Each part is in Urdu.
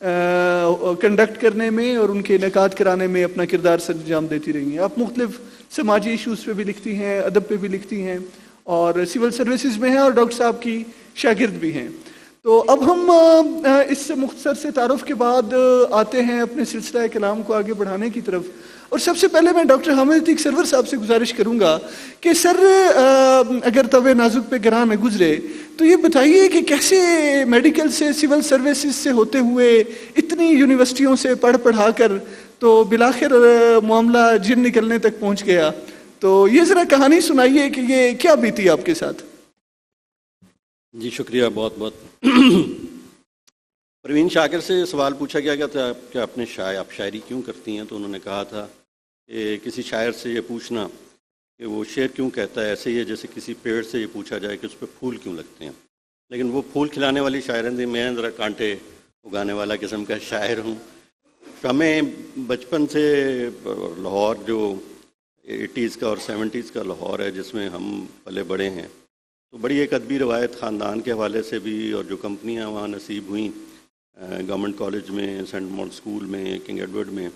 کنڈکٹ کرنے میں اور ان کے انعقاد کرانے میں اپنا کردار سر انجام دیتی رہی ہیں. آپ مختلف سماجی ایشوز پہ بھی لکھتی ہیں، ادب پہ بھی لکھتی ہیں، اور سول سروسز میں ہیں اور ڈاکٹر صاحب کی شاگرد بھی ہیں. تو اب ہم اس مختصر سے تعارف کے بعد آتے ہیں اپنے سلسلہ کلام کو آگے بڑھانے کی طرف. اور سب سے پہلے میں ڈاکٹر حامد عتیق سرور صاحب سے گزارش کروں گا کہ سر اگر طوع نازک پہ گراں میں گزرے تو یہ بتائیے کہ کیسے میڈیکل سے، سول سروسز سے ہوتے ہوئے اتنی یونیورسٹیوں سے پڑھا کر تو بالآخر معاملہ جن نکلنے تک پہنچ گیا. تو یہ ذرا کہانی سنائیے کہ یہ کیا بیتی آپ کے ساتھ. جی شکریہ بہت بہت. پروین شاکر سے سوال پوچھا گیا تھا کہ آپ شاعری کیوں کرتی ہیں، تو انہوں نے کہا تھا کہ کسی شاعر سے یہ پوچھنا کہ وہ شعر کیوں کہتا ہے ایسے ہی ہے جیسے کسی پیڑ سے یہ پوچھا جائے کہ اس پہ پھول کیوں لگتے ہیں. لیکن وہ پھول کھلانے والی شاعر نہیں، میں ذرا کانٹے اگانے والا قسم کا شاعر ہوں. ہمیں بچپن سے لاہور جو 80s کا اور 70s کا لاہور ہے جس میں ہم پلے بڑے ہیں، تو بڑی ایک ادبی روایت خاندان کے حوالے سے بھی، اور جو کمپنیاں وہاں نصیب ہوئیں گورنمنٹ کالج میں، سینٹ مال اسکول میں، کنگ ایڈورڈ میں،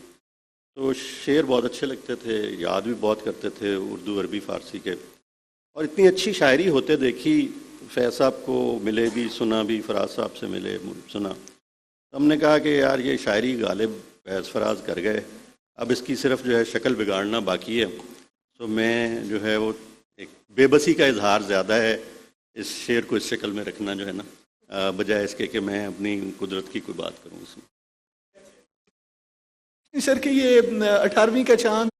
تو شعر بہت اچھے لگتے تھے، یاد بھی بہت کرتے تھے اردو عربی فارسی کے. اور اتنی اچھی شاعری ہوتے دیکھی، فیض صاحب کو ملے بھی، سنا بھی، فراز صاحب سے ملے سنا. ہم نے کہا کہ یار یہ شاعری غالب فیض فراز کر گئے، اب اس کی صرف جو ہے شکل بگاڑنا باقی ہے. تو میں جو ہے وہ ایک بے بسی کا اظہار زیادہ ہے اس شعر کو اس شکل میں رکھنا جو ہے نا، بجائے اس کے کہ میں اپنی قدرت کی کوئی بات کروں اس میں. سر کہ یہ 18ویں کا چاند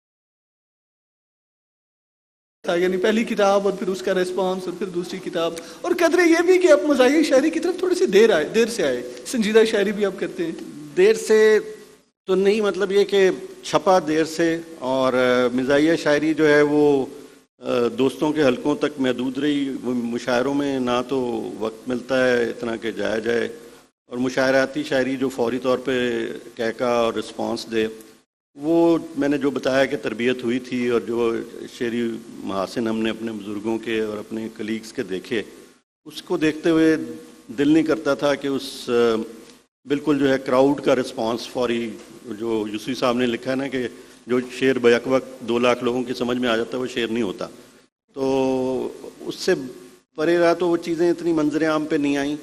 تھا، یعنی پہلی کتاب اور پھر اس کا ریسپانس اور پھر دوسری کتاب، اور قدرے یہ بھی کہ آپ مزاحیہ شاعری کی طرف تھوڑے سے دیر سے آئے. سنجیدہ شاعری بھی آپ کرتے ہیں. دیر سے تو نہیں، مطلب یہ کہ چھپا دیر سے، اور مزاحیہ شاعری جو ہے وہ دوستوں کے حلقوں تک محدود رہی. مشاعروں میں نہ تو وقت ملتا ہے اتنا کہ جایا جائے، اور مشاعراتی شاعری جو فوری طور پہ کہکا اور رسپانس دے، وہ میں نے جو بتایا کہ تربیت ہوئی تھی اور جو شعری محاسن ہم نے اپنے بزرگوں کے اور اپنے کلیگز کے دیکھے، اس کو دیکھتے ہوئے دل نہیں کرتا تھا کہ اس بالکل جو ہے کراؤڈ کا رسپانس فوری، جو یوسفی صاحب نے لکھا ہے نا کہ جو شعر بیک وقت 2 لاکھ لوگوں کی سمجھ میں آ جاتا ہے وہ شعر نہیں ہوتا. تو اس سے پرے رہا تو وہ چیزیں اتنی منظر عام پہ نہیں آئیں.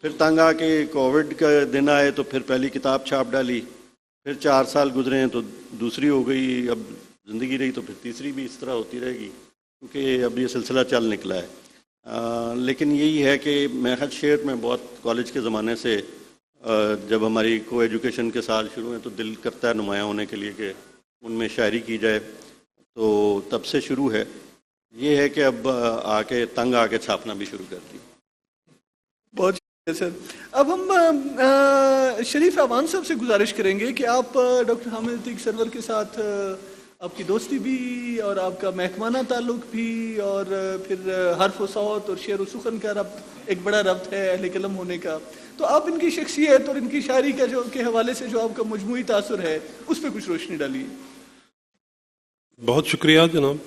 پھر تنگ آ کے کووڈ کا دن آئے تو پھر پہلی کتاب چھاپ ڈالی، پھر 4 سال گزرے ہیں تو دوسری ہو گئی، اب زندگی رہی تو پھر تیسری بھی اس طرح ہوتی رہے گی، کیونکہ اب یہ سلسلہ چل نکلا ہے. لیکن یہی ہے کہ میں خود شعر میں بہت کالج کے زمانے سے، جب ہماری کو ایجوکیشن کے سال شروع ہیں تو دل کرتا ہے نمایاں ہونے کے لیے کہ ان میں شاعری کی جائے، تو تب سے شروع ہے. یہ ہے کہ اب آ کے تنگ آ کے چھاپنا بھی شروع کر دی. بہت شکریہ سر. اب ہم شریف اعوان صاحب سے گزارش کریں گے کہ آپ ڈاکٹر حامد عتیق سرور کے ساتھ آپ کی دوستی بھی اور آپ کا محکمانہ تعلق بھی، اور پھر حرف و صوت اور شعر و سخن کا ربط ایک بڑا ربط ہے اہل قلم ہونے کا. تو آپ ان کی شخصیت اور ان کی شاعری کا جو کے حوالے سے جو آپ کا مجموعی تاثر ہے اس پہ کچھ روشنی ڈالیے. بہت شکریہ جناب.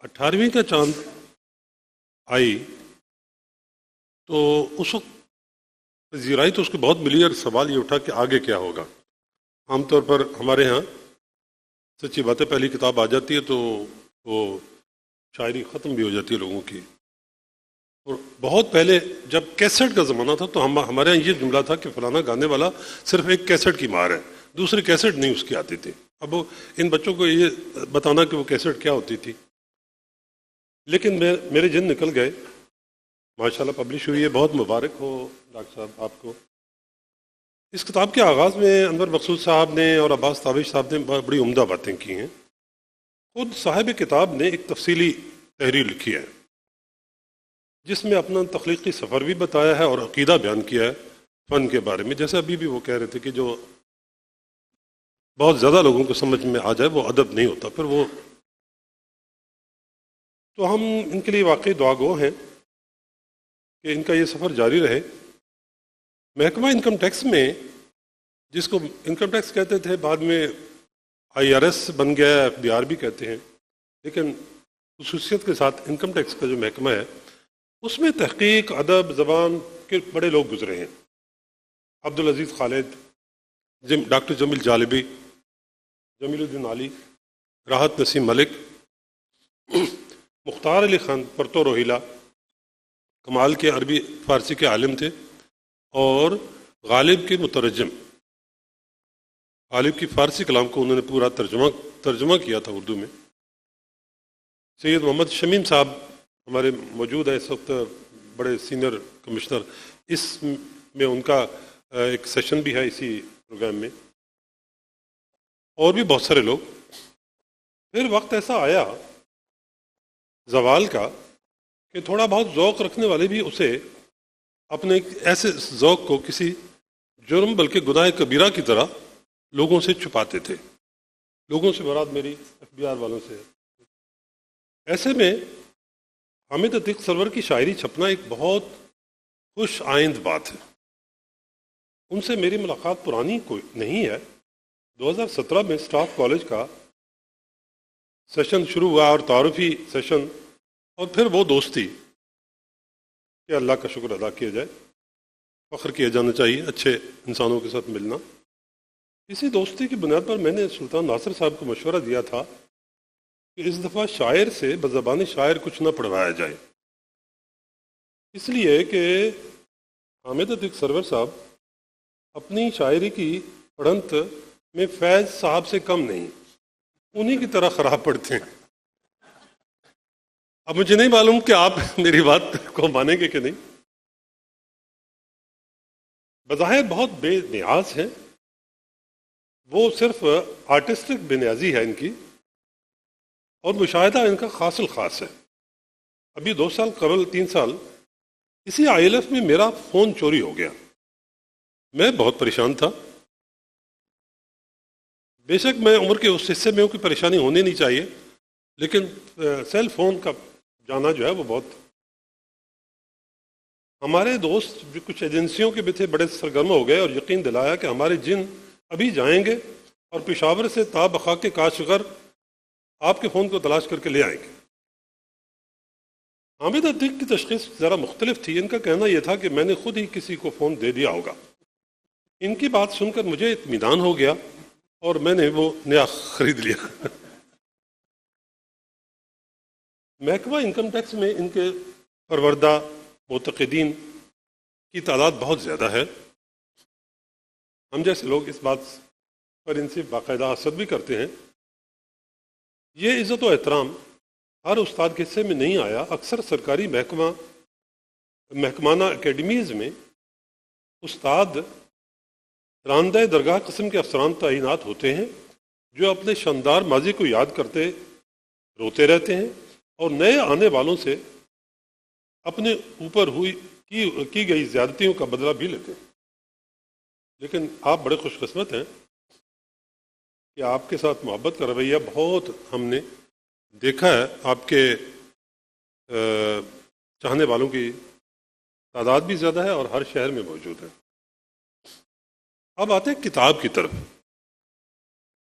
18ویں کا چاند آئی تو اس وقت پذیرائی تو اس کو بہت ملی، اور سوال یہ اٹھا کہ آگے کیا ہوگا. عام طور پر ہمارے ہاں سچی بات ہے پہلی کتاب آ جاتی ہے تو وہ شاعری ختم بھی ہو جاتی ہے لوگوں کی. اور بہت پہلے جب کیسٹ کا زمانہ تھا تو ہمارے یہاں یہ جملہ تھا کہ فلانا گانے والا صرف ایک کیسٹ کی مار ہے، دوسری کیسٹ نہیں اس کی آتی تھی. اب ان بچوں کو یہ بتانا کہ وہ کیسٹ کیا ہوتی تھی. لیکن میرے جن نکل گئے، ماشاءاللہ پبلش ہوئی ہے. بہت مبارک ہو ڈاکٹر صاحب آپ کو. اس کتاب کے آغاز میں انور مقصود صاحب نے اور عباس تابش صاحب نے بڑی عمدہ باتیں کی ہیں. خود صاحب کتاب نے ایک تفصیلی تحریر لکھی ہے جس میں اپنا تخلیقی سفر بھی بتایا ہے اور عقیدہ بیان کیا ہے فن کے بارے میں. جیسے ابھی بھی وہ کہہ رہے تھے کہ جو بہت زیادہ لوگوں کو سمجھ میں آ جائے وہ ادب نہیں ہوتا. پھر وہ تو ہم ان کے لیے واقعی دعا گو ہیں کہ ان کا یہ سفر جاری رہے. محکمہ انکم ٹیکس میں، جس کو انکم ٹیکس کہتے تھے، بعد میں IRS بن گیا، FBR بھی کہتے ہیں، لیکن خصوصیت کے ساتھ انکم ٹیکس کا جو محکمہ ہے اس میں تحقیق، ادب، زبان کے بڑے لوگ گزرے ہیں. عبدالعزیز خالد، ڈاکٹر جمیل جالبی، جمیل الدین علی، راحت نسیم ملک، مختار علی خان پرتو روہیلا کمال کے عربی فارسی کے عالم تھے، اور غالب کے مترجم، غالب کی فارسی کلام کو انہوں نے پورا ترجمہ کیا تھا اردو میں. سید محمد شمیم صاحب ہمارے موجود ہیں اس وقت، بڑے سینئر کمشنر. اس میں ان کا ایک سیشن بھی ہے اسی پروگرام میں، اور بھی بہت سارے لوگ. پھر وقت ایسا آیا زوال کا کہ تھوڑا بہت ذوق رکھنے والے بھی اسے اپنے ایسے ذوق کو کسی جرم بلکہ گناہ کبیرہ کی طرح لوگوں سے چھپاتے تھے. لوگوں سے مراد میری FBR والوں سے. ایسے میں حامد عتیق سرور کی شاعری چھپنا ایک بہت خوش آئند بات ہے. ان سے میری ملاقات پرانی کوئی نہیں ہے. 2017 میں اسٹاف کالج کا سیشن شروع ہوا، اور تعارفی سیشن، اور پھر وہ دوستی کہ اللہ کا شکر ادا کیا جائے، فخر کیا جانا چاہیے اچھے انسانوں کے ساتھ ملنا. اسی دوستی کی بنیاد پر میں نے سلطان ناصر صاحب کو مشورہ دیا تھا کہ اس دفعہ شاعر سے بزبان شاعر کچھ نہ پڑھوایا جائے، اس لیے کہ حامد عتیق سرور صاحب اپنی شاعری کی پڑھنت میں فیض صاحب سے کم نہیں، انہی کی طرح خراب پڑھتے ہیں. اب مجھے نہیں معلوم کہ آپ میری بات کو مانیں گے کہ نہیں. بظاہر بہت بے نیاز ہیں، وہ صرف آرٹسٹک بے نیازی ہے ان کی، اور مشاہدہ ان کا خاص الخاص ہے. ابھی 2 سال قبل 3 سال اسی ILF میں میرا فون چوری ہو گیا. میں بہت پریشان تھا. بے شک میں عمر کے اس حصے میں ہوں کہ پریشانی ہونی نہیں چاہیے، لیکن سیل فون کا جانا جو ہے وہ بہت. ہمارے دوست جو کچھ ایجنسیوں کے بھی تھے بڑے سرگرم ہو گئے اور یقین دلایا کہ ہمارے جن ابھی جائیں گے اور پشاور سے تا بخاک کاشغر آپ کے فون کو تلاش کر کے لے آئیں گے. حامد عتیق کی تشخیص ذرا مختلف تھی. ان کا کہنا یہ تھا کہ میں نے خود ہی کسی کو فون دے دیا ہوگا. ان کی بات سن کر مجھے اطمینان ہو گیا اور میں نے وہ نیا خرید لیا. محکمہ انکم ٹیکس میں ان کے پروردہ معتقدین کی تعداد بہت زیادہ ہے. ہم جیسے لوگ اس بات پر ان سے باقاعدہ حسد بھی کرتے ہیں. یہ عزت و احترام ہر استاد کے حصے میں نہیں آیا. اکثر سرکاری محکمانہ اکیڈمیز میں استاد راندہ درگاہ قسم کے افسران تعینات ہوتے ہیں جو اپنے شاندار ماضی کو یاد کرتے روتے رہتے ہیں اور نئے آنے والوں سے اپنے اوپر کی گئی زیادتیوں کا بدلہ بھی لیتے ہیں. لیکن آپ بڑے خوش قسمت ہیں کہ آپ کے ساتھ محبت کا رویہ بہت ہم نے دیکھا ہے. آپ کے چاہنے والوں کی تعداد بھی زیادہ ہے اور ہر شہر میں موجود ہے. اب آتے ہیں کتاب کی طرف.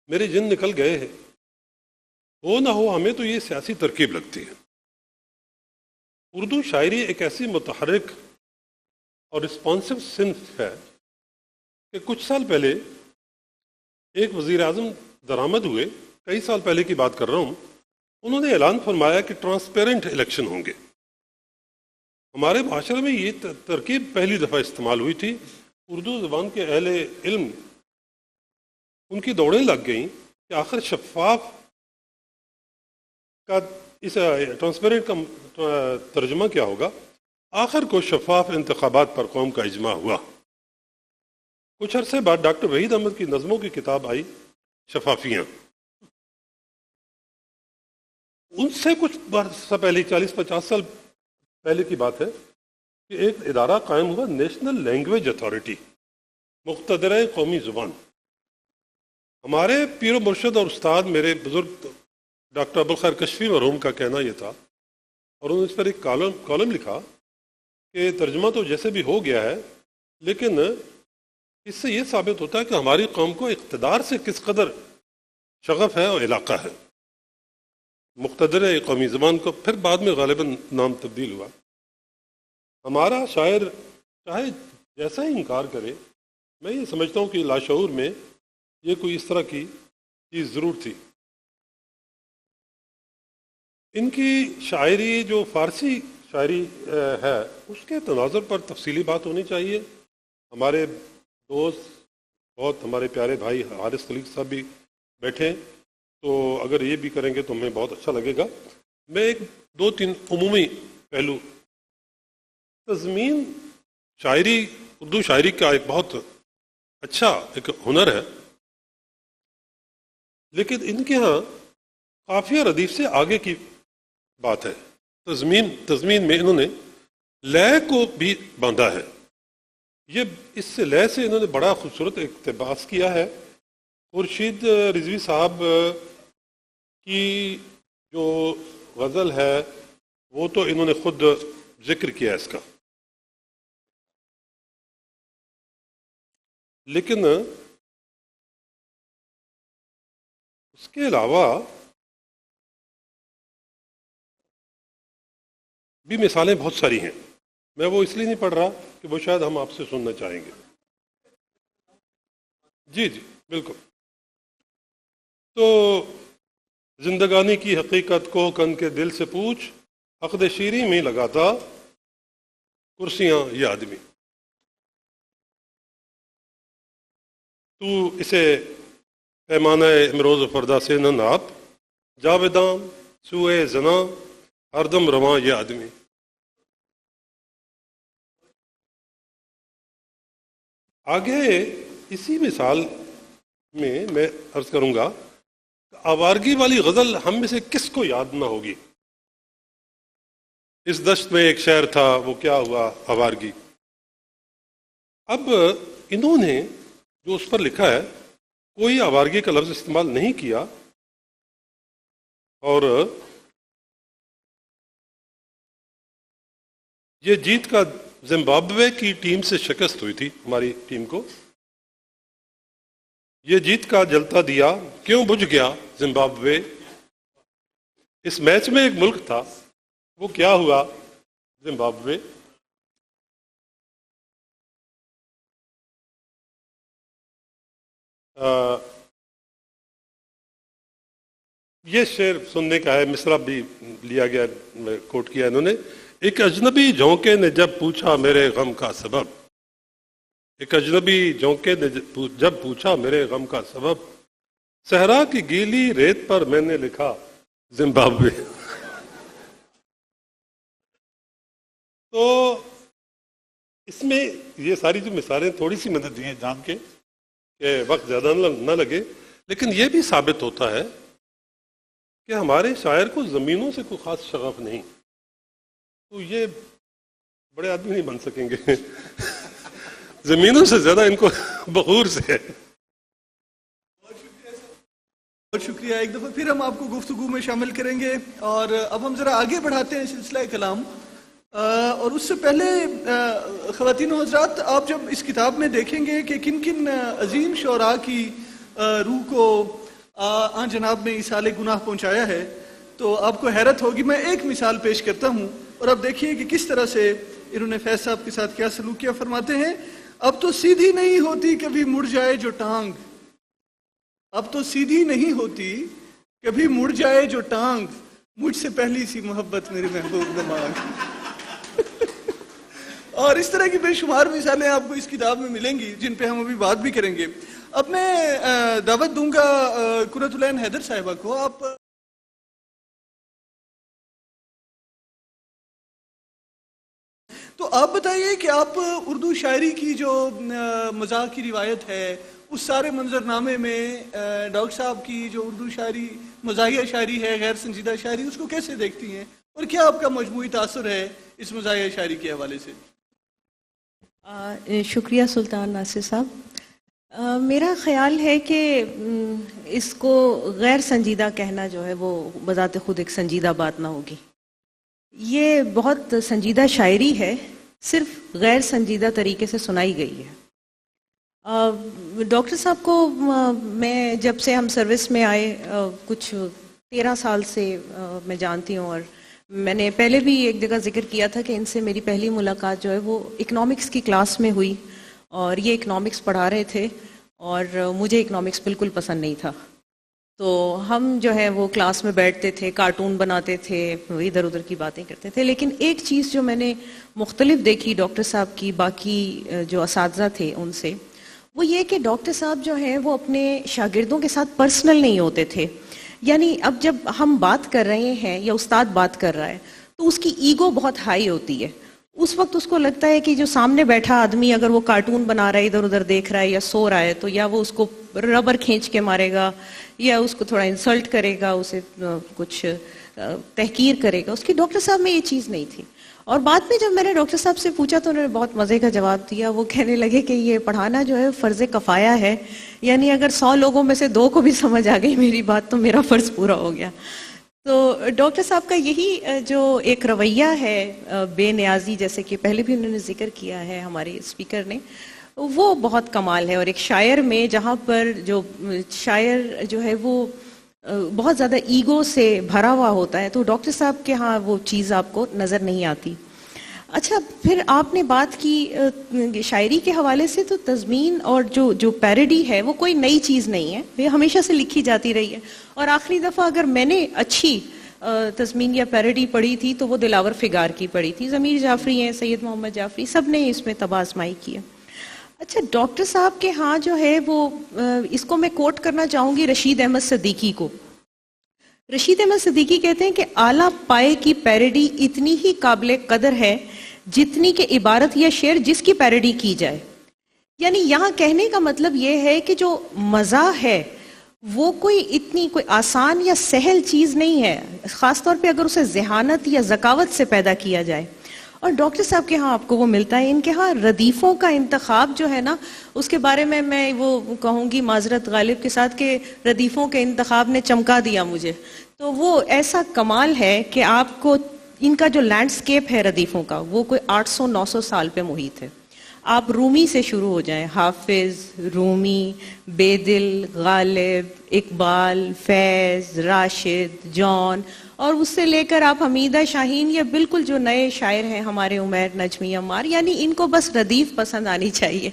میرے جن نکل گئے ہیں. ہو نہ ہو ہمیں تو یہ سیاسی ترکیب لگتی ہے. اردو شاعری ایک ایسی متحرک اور رسپانسو صنف ہے کہ کچھ سال پہلے ایک وزیر اعظم درآمد ہوئے، کئی سال پہلے کی بات کر رہا ہوں. انہوں نے اعلان فرمایا کہ ٹرانسپیرنٹ الیکشن ہوں گے. ہمارے معاشرے میں یہ ترکیب پہلی دفعہ استعمال ہوئی تھی. اردو زبان کے اہل علم ان کی دوڑیں لگ گئیں کہ آخر شفاف کا اس ٹرانسپیرنٹ کا ترجمہ کیا ہوگا. آخر کو شفاف انتخابات پر قوم کا اجماع ہوا. کچھ عرصے بعد ڈاکٹر وحید احمد کی نظموں کی کتاب آئی شفافیاں. ان سے کچھ برس پہلے 40-50 سال پہلے کی بات ہے کہ ایک ادارہ قائم ہوا، نیشنل لینگویج اتھارٹی، مقتدرہ قومی زبان. ہمارے پیر و مرشد اور استاد میرے بزرگ ڈاکٹر ابوالخیر کشفی مرحوم کا کہنا یہ تھا، اور انہوں نے اس پر ایک کالم لکھا کہ ترجمہ تو جیسے بھی ہو گیا ہے، لیکن اس سے یہ ثابت ہوتا ہے کہ ہماری قوم کو اقتدار سے کس قدر شغف ہے اور علاقہ ہے. مقتدر قومی زبان کو پھر بعد میں غالباً نام تبدیل ہوا. ہمارا شاعر چاہے جیسا ہی انکار کرے، میں یہ سمجھتا ہوں کہ لاشعور میں یہ کوئی اس طرح کی چیز ضرور تھی. ان کی شاعری جو فارسی شاعری ہے اس کے تناظر پر تفصیلی بات ہونی چاہیے. ہمارے دوست بہت ہمارے پیارے بھائی حارث خلیق صاحب بھی بیٹھے، تو اگر یہ بھی کریں گے تو ہمیں بہت اچھا لگے گا. میں ایک دو تین عمومی پہلو، تضمین شاعری اردو شاعری کا ایک بہت اچھا ایک ہنر ہے، لیکن ان کے ہاں قافیہ ردیف سے آگے کی بات ہے. تضمین میں انہوں نے لے کو بھی باندھا ہے. یہ اس سے لے سے انہوں نے بڑا خوبصورت اقتباس کیا ہے. خورشید رضوی صاحب کی جو غزل ہے وہ تو انہوں نے خود ذکر کیا اس کا، لیکن اس کے علاوہ بھی مثالیں بہت ساری ہیں. میں وہ اس لیے نہیں پڑھ رہا کہ وہ شاید ہم آپ سے سننا چاہیں گے. جی بالکل. تو زندگانی کی حقیقت کو کن کے دل سے پوچھ، عقد شیریں میں لگاتا کرسیاں یہ آدمی. تو اسے پیمانہ امروز و فردا سے نہ ناپ، جاویداں سوئے زنا ہر دم رواں یہ آدمی. آگے اسی مثال میں عرض کروں گا، آوارگی والی غزل ہم میں سے کس کو یاد نہ ہوگی؟ اس دشت میں ایک شہر تھا وہ کیا ہوا آوارگی. اب انہوں نے جو اس پر لکھا ہے کوئی آوارگی کا لفظ استعمال نہیں کیا، اور یہ جیت کا زمبابوے کی ٹیم سے شکست ہوئی تھی. ہماری ٹیم کو یہ جیت کا جلتا دیا کیوں بجھ گیا زمبابوے. اس میچ میں ایک ملک تھا وہ کیا ہوا زمبابوے. یہ شعر سننے کا ہے، مصرع بھی لیا گیا، کوٹ کیا انہوں نے. ایک اجنبی جھونکے نے جب پوچھا میرے غم کا سبب، ایک اجنبی جھونکے نے جب پوچھا میرے غم کا سبب، صحرا کی گیلی ریت پر میں نے لکھا زمبابوے. تو اس میں یہ ساری جو مثالیں تھوڑی سی مدد دی ہیں جان کے کہ وقت زیادہ نہ لگے، لیکن یہ بھی ثابت ہوتا ہے کہ ہمارے شاعر کو زمینوں سے کوئی خاص شغف نہیں، تو یہ بڑے آدمی نہیں بن سکیں گے. زمینوں سے زیادہ ان کو بخور سے ہے. بہت شکریہ. ایک دفعہ پھر ہم آپ کو گفتگو میں شامل کریں گے، اور اب ہم ذرا آگے بڑھاتے ہیں سلسلہ کلام. اور اس سے پہلے خواتین و حضرات، آپ جب اس کتاب میں دیکھیں گے کہ کن کن عظیم شعراء کی روح کو آن جناب نے ایصال گناہ پہنچایا ہے، تو آپ کو حیرت ہوگی. میں ایک مثال پیش کرتا ہوں، اور اب دیکھیے کہ کس طرح سے انہوں نے فیض صاحب کے ساتھ کیا سلوک کیا. فرماتے ہیں، اب تو سیدھی نہیں ہوتی کبھی مڑ جائے جو ٹانگ، اب تو سیدھی نہیں ہوتی کبھی مڑ جائے جو ٹانگ، مجھ سے پہلی سی محبت میرے محبوب نہ مانگ. اور اس طرح کی بے شمار مثالیں آپ کو اس کتاب میں ملیں گی جن پہ ہم ابھی بات بھی کریں گے. اب میں دعوت دوں گا قرۃ العین حیدر صاحبہ کو. آپ تو آپ بتائیے کہ آپ اردو شاعری کی جو مزاح کی روایت ہے، اس سارے منظر نامے میں ڈاکٹر صاحب کی جو اردو شاعری مزاحیہ شاعری ہے، غیر سنجیدہ شاعری، اس کو کیسے دیکھتی ہیں، اور کیا آپ کا مجموعی تاثر ہے اس مزاحیہ شاعری کے حوالے سے؟ شکریہ سلطان ناصر صاحب. میرا خیال ہے کہ اس کو غیر سنجیدہ کہنا جو ہے وہ بذات خود ایک سنجیدہ بات نہ ہوگی. یہ بہت سنجیدہ شاعری ہے، صرف غیر سنجیدہ طریقے سے سنائی گئی ہے. ڈاکٹر صاحب کو میں جب سے ہم سروس میں آئے کچھ 13 سال سے میں جانتی ہوں، اور میں نے پہلے بھی ایک جگہ ذکر کیا تھا کہ ان سے میری پہلی ملاقات جو ہے وہ اکنامکس کی کلاس میں ہوئی، اور یہ اکنامکس پڑھا رہے تھے اور مجھے اکنامکس بالکل پسند نہیں تھا. تو ہم جو ہے وہ کلاس میں بیٹھتے تھے، کارٹون بناتے تھے، ادھر ادھر کی باتیں کرتے تھے. لیکن ایک چیز جو میں نے مختلف دیکھی ڈاکٹر صاحب کی باقی جو اساتذہ تھے ان سے، وہ یہ کہ ڈاکٹر صاحب جو ہیں وہ اپنے شاگردوں کے ساتھ پرسنل نہیں ہوتے تھے. یعنی اب جب ہم بات کر رہے ہیں یا استاد بات کر رہا ہے تو اس کی ایگو بہت ہائی ہوتی ہے. اس وقت اس کو لگتا ہے کہ جو سامنے بیٹھا آدمی اگر وہ کارٹون بنا رہا ہے، ادھر ادھر دیکھ رہا ہے یا سو رہا ہے، تو یا وہ اس کو ربر کھینچ کے مارے گا یا اس کو تھوڑا انسلٹ کرے گا، اسے کچھ تحقیر کرے گا. اس کی ڈاکٹر صاحب میں یہ چیز نہیں تھی. اور بعد میں جب میں نے ڈاکٹر صاحب سے پوچھا تو انہوں نے بہت مزے کا جواب دیا. وہ کہنے لگے کہ یہ پڑھانا جو ہے فرض کفایہ ہے، یعنی اگر 100 لوگوں میں سے 2 کو بھی سمجھ آ گئی میری بات تو میرا فرض پورا ہو گیا. تو ڈاکٹر صاحب کا یہی جو ایک رویہ ہے بے نیازی، جیسے کہ پہلے بھی انہوں نے ذکر کیا ہے ہمارے اسپیکر نے، وہ بہت کمال ہے. اور ایک شاعر میں جہاں پر جو شاعر جو ہے وہ بہت زیادہ ایگو سے بھرا ہوا ہوتا ہے، تو ڈاکٹر صاحب کے ہاں وہ چیز آپ کو نظر نہیں آتی. اچھا، پھر آپ نے بات کی شاعری کے حوالے سے، تو تضمین اور جو پیروڈی ہے وہ کوئی نئی چیز نہیں ہے، یہ ہمیشہ سے لکھی جاتی رہی ہے. اور آخری دفعہ اگر میں نے اچھی تضمین یا پیروڈی پڑھی تھی تو وہ دلاور فگار کی پڑھی تھی. ضمیر جعفری ہیں، سید محمد جعفری، سب نے اس میں طبع آزمائی کی ہے. اچھا، ڈاکٹر صاحب کے ہاں جو ہے وہ اس کو میں کوٹ کرنا چاہوں گی رشید احمد صدیقی کو. رشید احمد صدیقی کہتے ہیں کہ اعلیٰ پائے کی پیروڈی اتنی ہی قابل قدر ہے جتنی کہ عبارت یا شعر جس کی پیروڈی کی جائے. یعنی یہاں کہنے کا مطلب یہ ہے کہ جو مزاح ہے وہ کوئی آسان یا سہل چیز نہیں ہے، خاص طور پہ اگر اسے ذہانت یا ذکاوت سے پیدا کیا جائے. اور ڈاکٹر صاحب کے ہاں آپ کو وہ ملتا ہے. ان کے ہاں ردیفوں کا انتخاب جو ہے نا، اس کے بارے میں وہ کہوں گی معذرت غالب کے ساتھ کہ ردیفوں کے انتخاب نے چمکا دیا مجھے. تو وہ ایسا کمال ہے کہ آپ کو ان کا جو لینڈسکیپ ہے ردیفوں کا، وہ کوئی 800-900 سال پہ محیط ہے. آپ رومی سے شروع ہو جائیں، حافظ، رومی، بیدل، غالب، اقبال، فیض، راشد، جان، اور اس سے لے کر آپ حمیدہ شاہین یا بالکل جو نئے شاعر ہیں ہمارے عمیر نجمی عمار، یعنی ان کو بس ردیف پسند آنی چاہیے.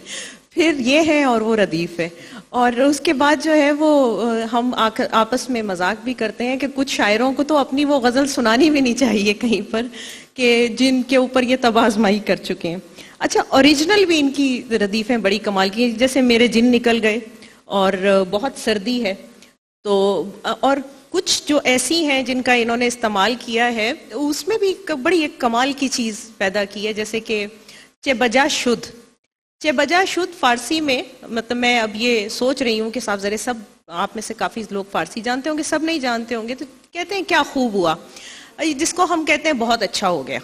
پھر یہ ہے اور وہ ردیف ہے. اور اس کے بعد جو ہے وہ ہم آپس میں مذاق بھی کرتے ہیں کہ کچھ شاعروں کو تو اپنی وہ غزل سنانی بھی نہیں چاہیے کہیں پر، کہ جن کے اوپر یہ طبع آزمائی کر چکے ہیں. اچھا، اوریجنل بھی ان کی ردیفیں بڑی کمال کی ہیں، جیسے میرے جن نکل گئے اور بہت سردی ہے. تو اور کچھ جو ایسی ہیں جن کا انہوں نے استعمال کیا ہے، اس میں بھی بڑی ایک کمال کی چیز پیدا کی ہے، جیسے کہ چے بجا شدھ. چے بجا شدھ فارسی میں، مطلب میں اب یہ سوچ رہی ہوں کہ صاحب ذرے سب آپ میں سے کافی لوگ فارسی جانتے ہوں گے، سب نہیں جانتے ہوں گے، تو کہتے ہیں کیا خوب ہوا، جس کو ہم کہتے ہیں بہت اچھا ہو گیا،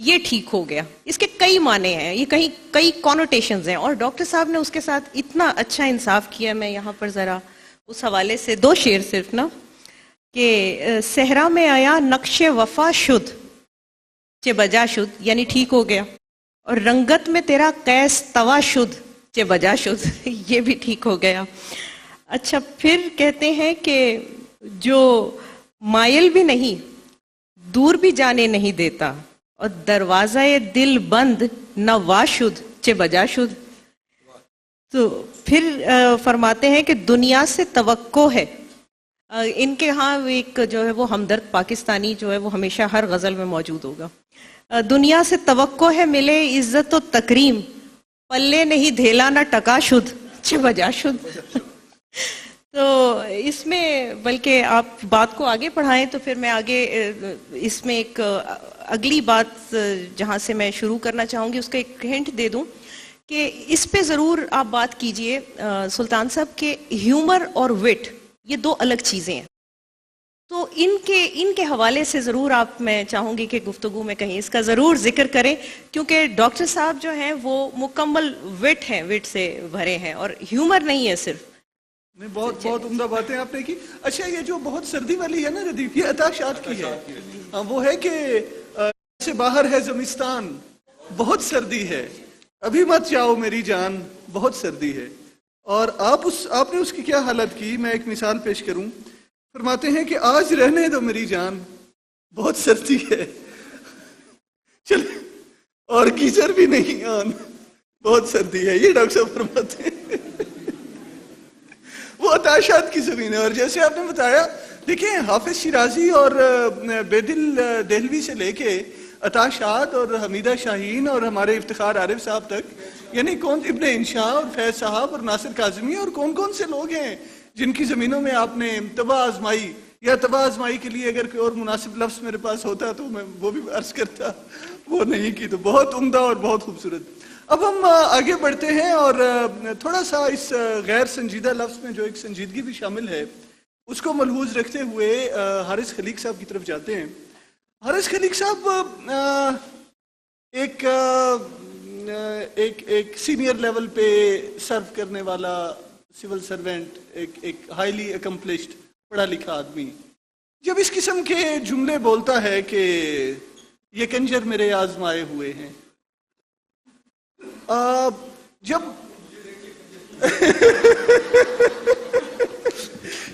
یہ ٹھیک ہو گیا. اس کے کئی معنی ہیں، یہ کئی کونوٹیشنز ہیں، اور ڈاکٹر صاحب نے اس کے ساتھ اتنا اچھا انصاف کیا. میں یہاں پر ذرا اس حوالے سے 2 شعر صرف نا، کہ صحرا میں آیا نقش وفا شدھ، چے بجا شدھ یعنی ٹھیک ہو گیا. اور رنگت میں تیرا قیس توا شدھ، چے بجا شدھ یہ بھی ٹھیک ہو گیا. اچھا، پھر کہتے ہیں کہ جو مائل بھی نہیں، دور بھی جانے نہیں دیتا، اور دروازہ دل بند نہ وا شدھ، چے بجا شدھ. تو پھر فرماتے ہیں کہ دنیا سے توقع ہے. ان کے ہاں ایک جو ہے وہ ہمدرد پاکستانی جو ہے وہ ہمیشہ ہر غزل میں موجود ہوگا. دنیا سے توقع ہے ملے عزت و تکریم، پلے نہیں دھیلا نہ ٹکا شدھ، چے بجا شدھ. تو اس میں بلکہ آپ بات کو آگے پڑھائیں تو پھر میں آگے اس میں ایک اگلی بات جہاں سے میں شروع کرنا چاہوں گی اس کا ایک ہنٹ دے دوں کہ اس پہ ضرور آپ بات کیجئے سلطان صاحب کے ہیومر اور وٹ یہ 2 الگ چیزیں ہیں. تو ان کے حوالے سے ضرور آپ میں چاہوں گی کہ گفتگو میں کہیں اس کا ضرور ذکر کریں، کیونکہ ڈاکٹر صاحب جو ہیں وہ مکمل وٹ ہیں، وٹ سے بھرے ہیں اور ہیومر نہیں ہے صرف. نہیں، بہت عمدہ باتیں آپ نے کی. اچھا، یہ جو بہت سردی والی ہے نا ردیف، یہ عطا شاد کی ہے. وہ ہے کہ سے باہر ہے زمستان، بہت سردی ہے، ابھی مت جاؤ میری جان، بہت سردی ہے. اور آپ نے اس کی کیا حالت کی، میں ایک مثال پیش کروں. فرماتے ہیں کہ آج رہنے دو میری جان، بہت سردی ہے, چلے, اور گیزر بھی نہیں آن, بہت سردی ہے, یہ ڈاکٹر صاحب فرماتے ہیں. وہ عطاشات کی زمین ہے. اور جیسے آپ نے بتایا, دیکھیں حافظ شیرازی اور بیدل دہلوی سے لے کے عطاشات اور حمیدہ شاہین اور ہمارے افتخار عارف صاحب تک, یعنی کون, ابن انشاء اور فیض صاحب اور ناصر کاظمی, اور کون کون سے لوگ ہیں جن کی زمینوں میں آپ نے تباہ آزمائی, یا تباہ آزمائی کے لیے اگر کوئی اور مناسب لفظ میرے پاس ہوتا تو میں وہ بھی عرض کرتا, وہ نہیں کی. تو بہت عمدہ اور بہت خوبصورت. اب ہم آگے بڑھتے ہیں اور تھوڑا سا اس غیر سنجیدہ لفظ میں جو ایک سنجیدگی بھی شامل ہے اس کو ملحوظ رکھتے ہوئے حارث خلیق صاحب کی طرف جاتے ہیں. حارث خلیق صاحب ایک سینئر لیول پہ سرو کرنے والا سول سروینٹ, ایک ہائیلی اکمپلشڈ پڑھا لکھا آدمی, جب اس قسم کے جملے بولتا ہے کہ یہ کنجر میرے آزمائے ہوئے ہیں, جب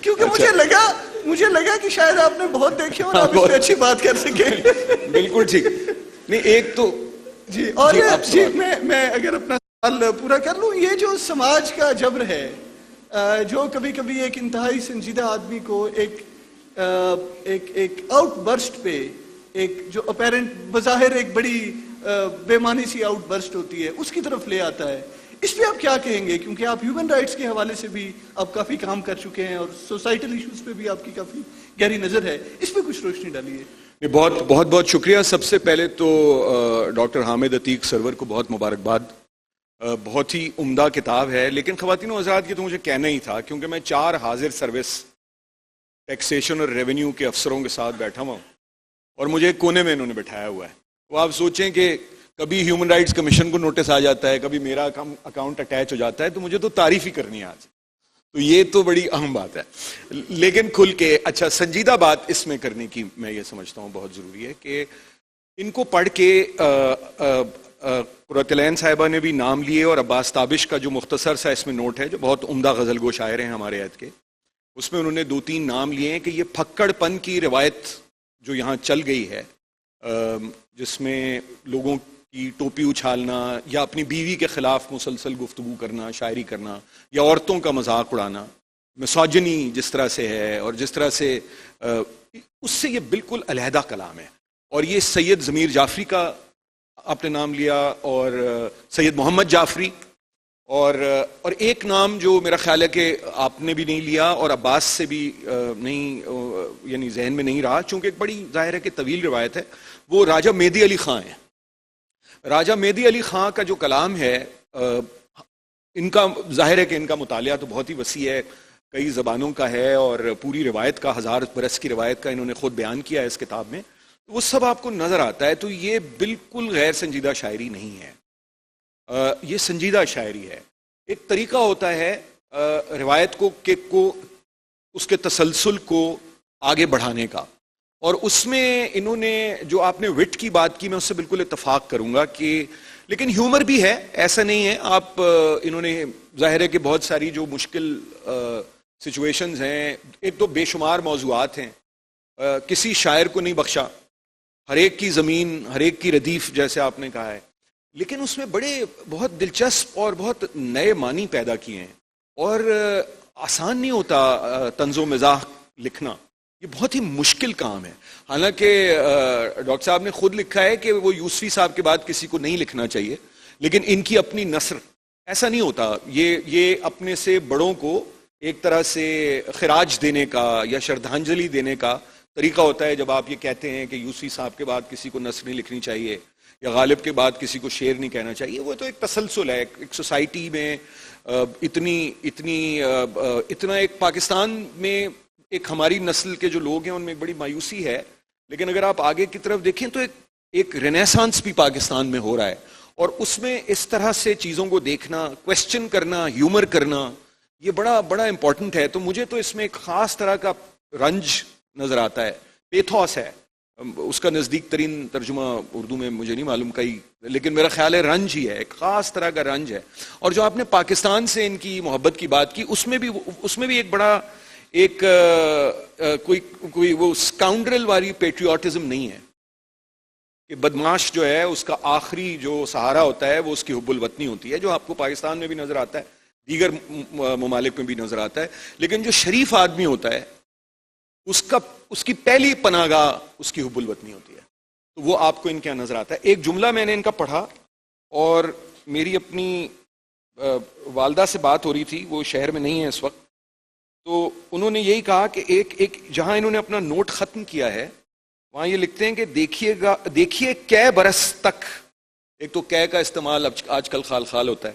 کیونکہ مجھے لگا کہ شاید آپ نے بہت دیکھے اور آپ اس پہ اچھی بات کر سکیں. بالکل ٹھیک. نہیں ایک تو جی, اور جی میں اگر اپنا سوال پورا کر لوں, یہ جو سماج کا جبر ہے جو کبھی کبھی ایک انتہائی سنجیدہ آدمی کو ایک آؤٹ برسٹ پہ, ایک جو اپیرنٹ بظاہر ایک بڑی بے معنی سی آؤٹ برسٹ ہوتی ہے, اس کی طرف لے آتا ہے, اس پہ آپ کیا کہیں گے؟ کیونکہ آپ ہیومن رائٹس کے حوالے سے بھی آپ کافی کام کر چکے ہیں اور سوسائٹل ایشوز پہ بھی آپ کی کافی گہری نظر ہے, اس پہ کچھ روشنی ڈالیے. بہت بہت بہت شکریہ. سب سے پہلے تو ڈاکٹر حامد عتیق سرور کو بہت مبارکباد. بہت ہی عمدہ کتاب ہے, لیکن خواتین و حضرات یہ تو مجھے کہنا ہی تھا, کیونکہ میں 4 حاضر سروس ٹیکسیشن اور ریونیو کے افسروں کے ساتھ بیٹھا ہوا ہوں اور مجھے ایک کونے میں انہوں نے بٹھایا ہوا ہے. وہ آپ سوچیں کہ کبھی ہیومن رائٹس کمیشن کو نوٹس آ جاتا ہے, کبھی میرا اکاؤنٹ اٹیچ ہو جاتا ہے, تو مجھے تو تعریف ہی کرنی ہے آج. تو یہ تو بڑی اہم بات ہے. لیکن کھل کے اچھا سنجیدہ بات اس میں کرنے کی میں یہ سمجھتا ہوں بہت ضروری ہے کہ ان کو پڑھ کے قرۃ العین صاحبہ نے بھی نام لیے, اور عباس تابش کا جو مختصر سا اس میں نوٹ ہے, جو بہت عمدہ غزل گو شاعر ہیں ہمارے عہد کے, اس میں انہوں نے 2-3 نام لیے ہیں کہ یہ پھکڑ پن کی روایت جو یہاں چل گئی ہے, جس میں لوگوں کی ٹوپی اچھالنا یا اپنی بیوی کے خلاف مسلسل گفتگو کرنا, شاعری کرنا, یا عورتوں کا مذاق اڑانا, مساجنی جس طرح سے ہے, اور جس طرح سے اس سے یہ بالکل علیحدہ کلام ہے. اور یہ سید ضمیر جعفری کا آپ نے نام لیا, اور سید محمد جعفری, اور ایک نام جو میرا خیال ہے کہ آپ نے بھی نہیں لیا اور عباس سے بھی نہیں, یعنی ذہن میں نہیں رہا, چونکہ ایک بڑی ظاہر ہے کہ طویل روایت ہے, وہ راجہ مہدی علی خان ہیں. راجہ مہدی علی خان کا جو کلام ہے, ان کا ظاہر ہے کہ ان کا مطالعہ تو بہت ہی وسیع ہے, کئی زبانوں کا ہے, اور پوری روایت کا 1000 برس کی روایت کا انہوں نے خود بیان کیا ہے اس کتاب میں, وہ سب آپ کو نظر آتا ہے. تو یہ بالکل غیر سنجیدہ شاعری نہیں ہے, یہ سنجیدہ شاعری ہے. ایک طریقہ ہوتا ہے روایت کو اس کے تسلسل کو آگے بڑھانے کا, اور اس میں انہوں نے جو آپ نے وٹ کی بات کی, میں اس سے بالکل اتفاق کروں گا کہ لیکن ہیومر بھی ہے, ایسا نہیں ہے. آپ انہوں نے ظاہر ہے کہ بہت ساری جو مشکل سچویشنز ہیں, ایک تو بے شمار موضوعات ہیں, کسی شاعر کو نہیں بخشا, ہر ایک کی زمین, ہر ایک کی ردیف جیسے آپ نے کہا ہے, لیکن اس میں بڑے بہت دلچسپ اور بہت نئے معنی پیدا کیے ہیں. اور آسان نہیں ہوتا طنز و مزاح لکھنا, یہ بہت ہی مشکل کام ہے. حالانکہ ڈاکٹر صاحب نے خود لکھا ہے کہ وہ یوسفی صاحب کے بعد کسی کو نہیں لکھنا چاہیے, لیکن ان کی اپنی نثر ایسا نہیں ہوتا. یہ اپنے سے بڑوں کو ایک طرح سے خراج دینے کا یا شردھانجلی دینے کا طریقہ ہوتا ہے. جب آپ یہ کہتے ہیں کہ یوسفی صاحب کے بعد کسی کو نثر نہیں لکھنی چاہیے یا غالب کے بعد کسی کو شعر نہیں کہنا چاہیے, وہ تو ایک تسلسل ہے. ایک سوسائٹی میں اتنا ایک پاکستان میں ایک ہماری نسل کے جو لوگ ہیں ان میں ایک بڑی مایوسی ہے, لیکن اگر آپ آگے کی طرف دیکھیں تو ایک رینیسانس بھی پاکستان میں ہو رہا ہے, اور اس میں اس طرح سے چیزوں کو دیکھنا, کویسچن کرنا, ہیومر کرنا, یہ بڑا بڑا امپورٹنٹ ہے. تو مجھے تو اس میں ایک خاص طرح کا رنج نظر آتا ہے, پیتھوس ہے, اس کا نزدیک ترین ترجمہ اردو میں مجھے نہیں معلوم کئی, لیکن میرا خیال ہے رنج ہی ہے, ایک خاص طرح کا رنج ہے. اور جو آپ نے پاکستان سے ان کی محبت کی بات کی, اس میں بھی ایک بڑا ایک کوئی وہ سکاؤنڈرل والی پیٹریوٹزم نہیں ہے کہ بدماش جو ہے اس کا آخری جو سہارا ہوتا ہے وہ اس کی حب الوطنی ہوتی ہے، جو آپ کو پاکستان میں بھی نظر آتا ہے، دیگر ممالک میں بھی نظر آتا ہے. لیکن جو شریف آدمی ہوتا ہے اس کی پہلی پناہ گاہ اس کی حب الوطنی ہوتی ہے. تو وہ آپ کو ان کے نظر آتا ہے. ایک جملہ میں نے ان کا پڑھا، اور میری اپنی والدہ سے بات ہو رہی تھی، وہ شہر میں نہیں ہے اس وقت، تو انہوں نے یہی کہا کہ ایک جہاں انہوں نے اپنا نوٹ ختم کیا ہے وہاں یہ لکھتے ہیں کہ دیکھیے کے برس تک، ایک تو کے کا استعمال آج کل خال خال ہوتا ہے،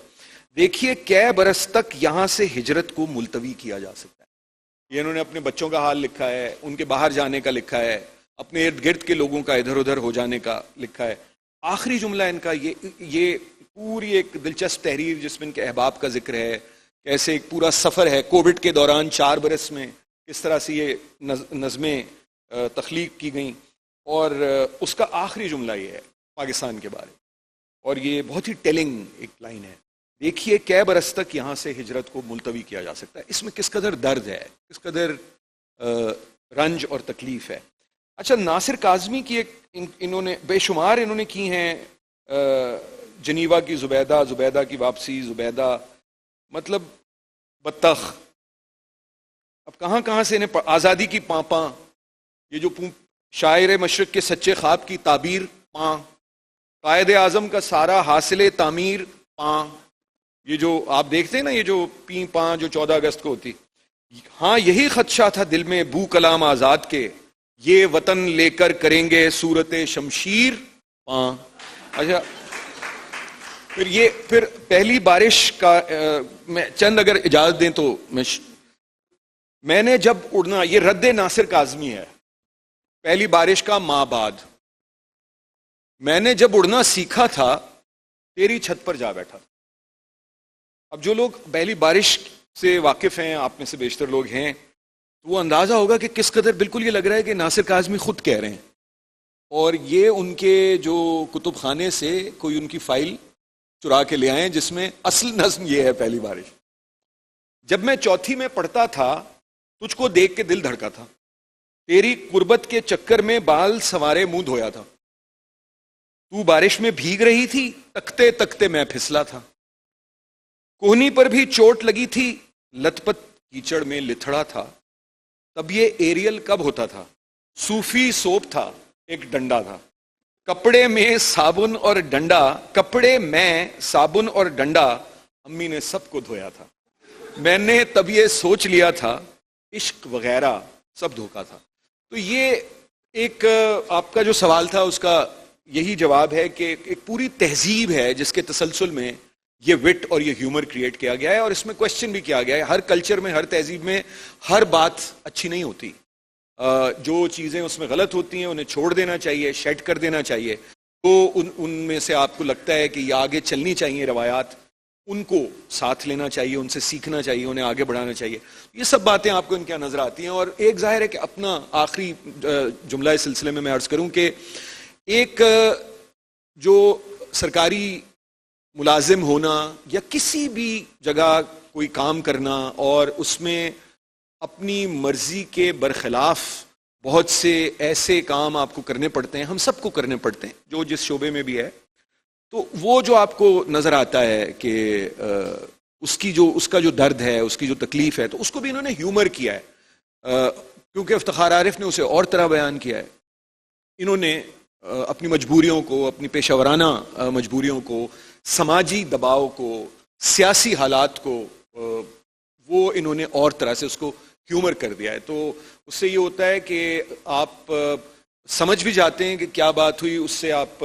دیکھیے کے برس تک یہاں سے ہجرت کو ملتوی کیا جا سکتا ہے. یہ انہوں نے اپنے بچوں کا حال لکھا ہے، ان کے باہر جانے کا لکھا ہے، اپنے ارد گرد کے لوگوں کا ادھر ادھر ہو جانے کا لکھا ہے. آخری جملہ ان کا یہ پوری ایک دلچسپ تحریر جس میں ان کے احباب کا ذکر ہے، کیسے ایک پورا سفر ہے کووڈ کے دوران 4 برس میں کس طرح سے یہ نظمیں تخلیق کی گئیں. اور اس کا آخری جملہ یہ ہے پاکستان کے بارے، اور یہ بہت ہی ٹیلنگ ایک لائن ہے، دیکھیے کے برس تک یہاں سے ہجرت کو ملتوی کیا جا سکتا ہے. اس میں کس قدر درد ہے، کس قدر رنج اور تکلیف ہے. اچھا، ناصر کاظمی کی ایک انہوں نے بے شمار انہوں نے کی ہیں، جنیوا کی زبیدہ کی واپسی، زبیدہ مطلب بطخ، اب کہاں کہاں سے انہیں آزادی کی پاپاں، یہ جو شاعر مشرق کے سچے خواب کی تعبیر پاں، قائد اعظم کا سارا حاصل تعمیر پاں، یہ جو آپ دیکھتے ہیں نا یہ جو پی پاں جو 14 اگست کو ہوتی، ہاں یہی خدشہ تھا دل میں بو کلام آزاد کے، یہ وطن لے کر کریں گے صورت شمشیر پاں. اچھا، پھر پہلی بارش کا میں چند اگر اجازت دیں تو میں نے جب اڑنا، یہ رد ناصر کاظمی ہے، پہلی بارش کا ماہ بعد، میں نے جب اڑنا سیکھا تھا تیری چھت پر جا بیٹھا. اب جو لوگ پہلی بارش سے واقف ہیں، آپ میں سے بیشتر لوگ ہیں، تو وہ اندازہ ہوگا کہ کس قدر بالکل یہ لگ رہا ہے کہ ناصر کاظمی خود کہہ رہے ہیں، اور یہ ان کے جو کتب خانے سے کوئی ان کی فائل چرا کے لے آئے جس میں اصل نظم یہ ہے پہلی بارش. جب میں چوتھی میں پڑھتا تھا تجھ کو دیکھ کے دل دھڑکا تھا، تیری قربت کے چکر میں بال سوارے منہ دھویا تھا، تو بارش میں بھیگ رہی تھی تکتے تکتے میں پھسلا تھا، کوہنی پر بھی چوٹ لگی تھی لت پت کیچڑ میں لتھڑا تھا، تب یہ ایریل کب ہوتا تھا، صوفی سوپ تھا ایک ڈنڈا تھا، کپڑے میں صابن اور ڈنڈا امی نے سب کو دھویا تھا، میں نے تب یہ سوچ لیا تھا عشق وغیرہ سب دھوکا تھا. تو یہ ایک آپ کا جو سوال تھا اس کا یہی جواب ہے کہ ایک پوری تہذیب ہے جس کے تسلسل میں یہ وٹ اور یہ ہیومر کریٹ کیا گیا ہے، اور اس میں کوشچن بھی کیا گیا ہے. ہر کلچر میں، ہر تہذیب میں ہر بات اچھی نہیں ہوتی، جو چیزیں اس میں غلط ہوتی ہیں انہیں چھوڑ دینا چاہیے، شیڈ کر دینا چاہیے. تو ان میں سے آپ کو لگتا ہے کہ یہ آگے چلنی چاہیے روایات، ان کو ساتھ لینا چاہیے، ان سے سیکھنا چاہیے، انہیں آگے بڑھانا چاہیے. یہ سب باتیں آپ کو ان کے نظر آتی ہیں. اور ایک ظاہر ہے کہ اپنا آخری جملہ اس سلسلے میں عرض کروں کہ ایک جو سرکاری ملازم ہونا یا کسی بھی جگہ کوئی کام کرنا اور اس میں اپنی مرضی کے برخلاف بہت سے ایسے کام آپ کو کرنے پڑتے ہیں، ہم سب کو کرنے پڑتے ہیں جو جس شعبے میں بھی ہے، تو وہ جو آپ کو نظر آتا ہے کہ اس کا جو درد ہے، اس کی جو تکلیف ہے، تو اس کو بھی انہوں نے ہیومر کیا ہے، کیونکہ افتخار عارف نے اسے اور طرح بیان کیا ہے. انہوں نے اپنی مجبوریوں کو، اپنی پیشہ ورانہ مجبوریوں کو، سماجی دباؤ کو، سیاسی حالات کو، وہ انہوں نے اور طرح سے اس کو ہیومر کر دیا ہے. تو اس سے یہ ہوتا ہے کہ آپ سمجھ بھی جاتے ہیں کہ کیا بات ہوئی، اس سے آپ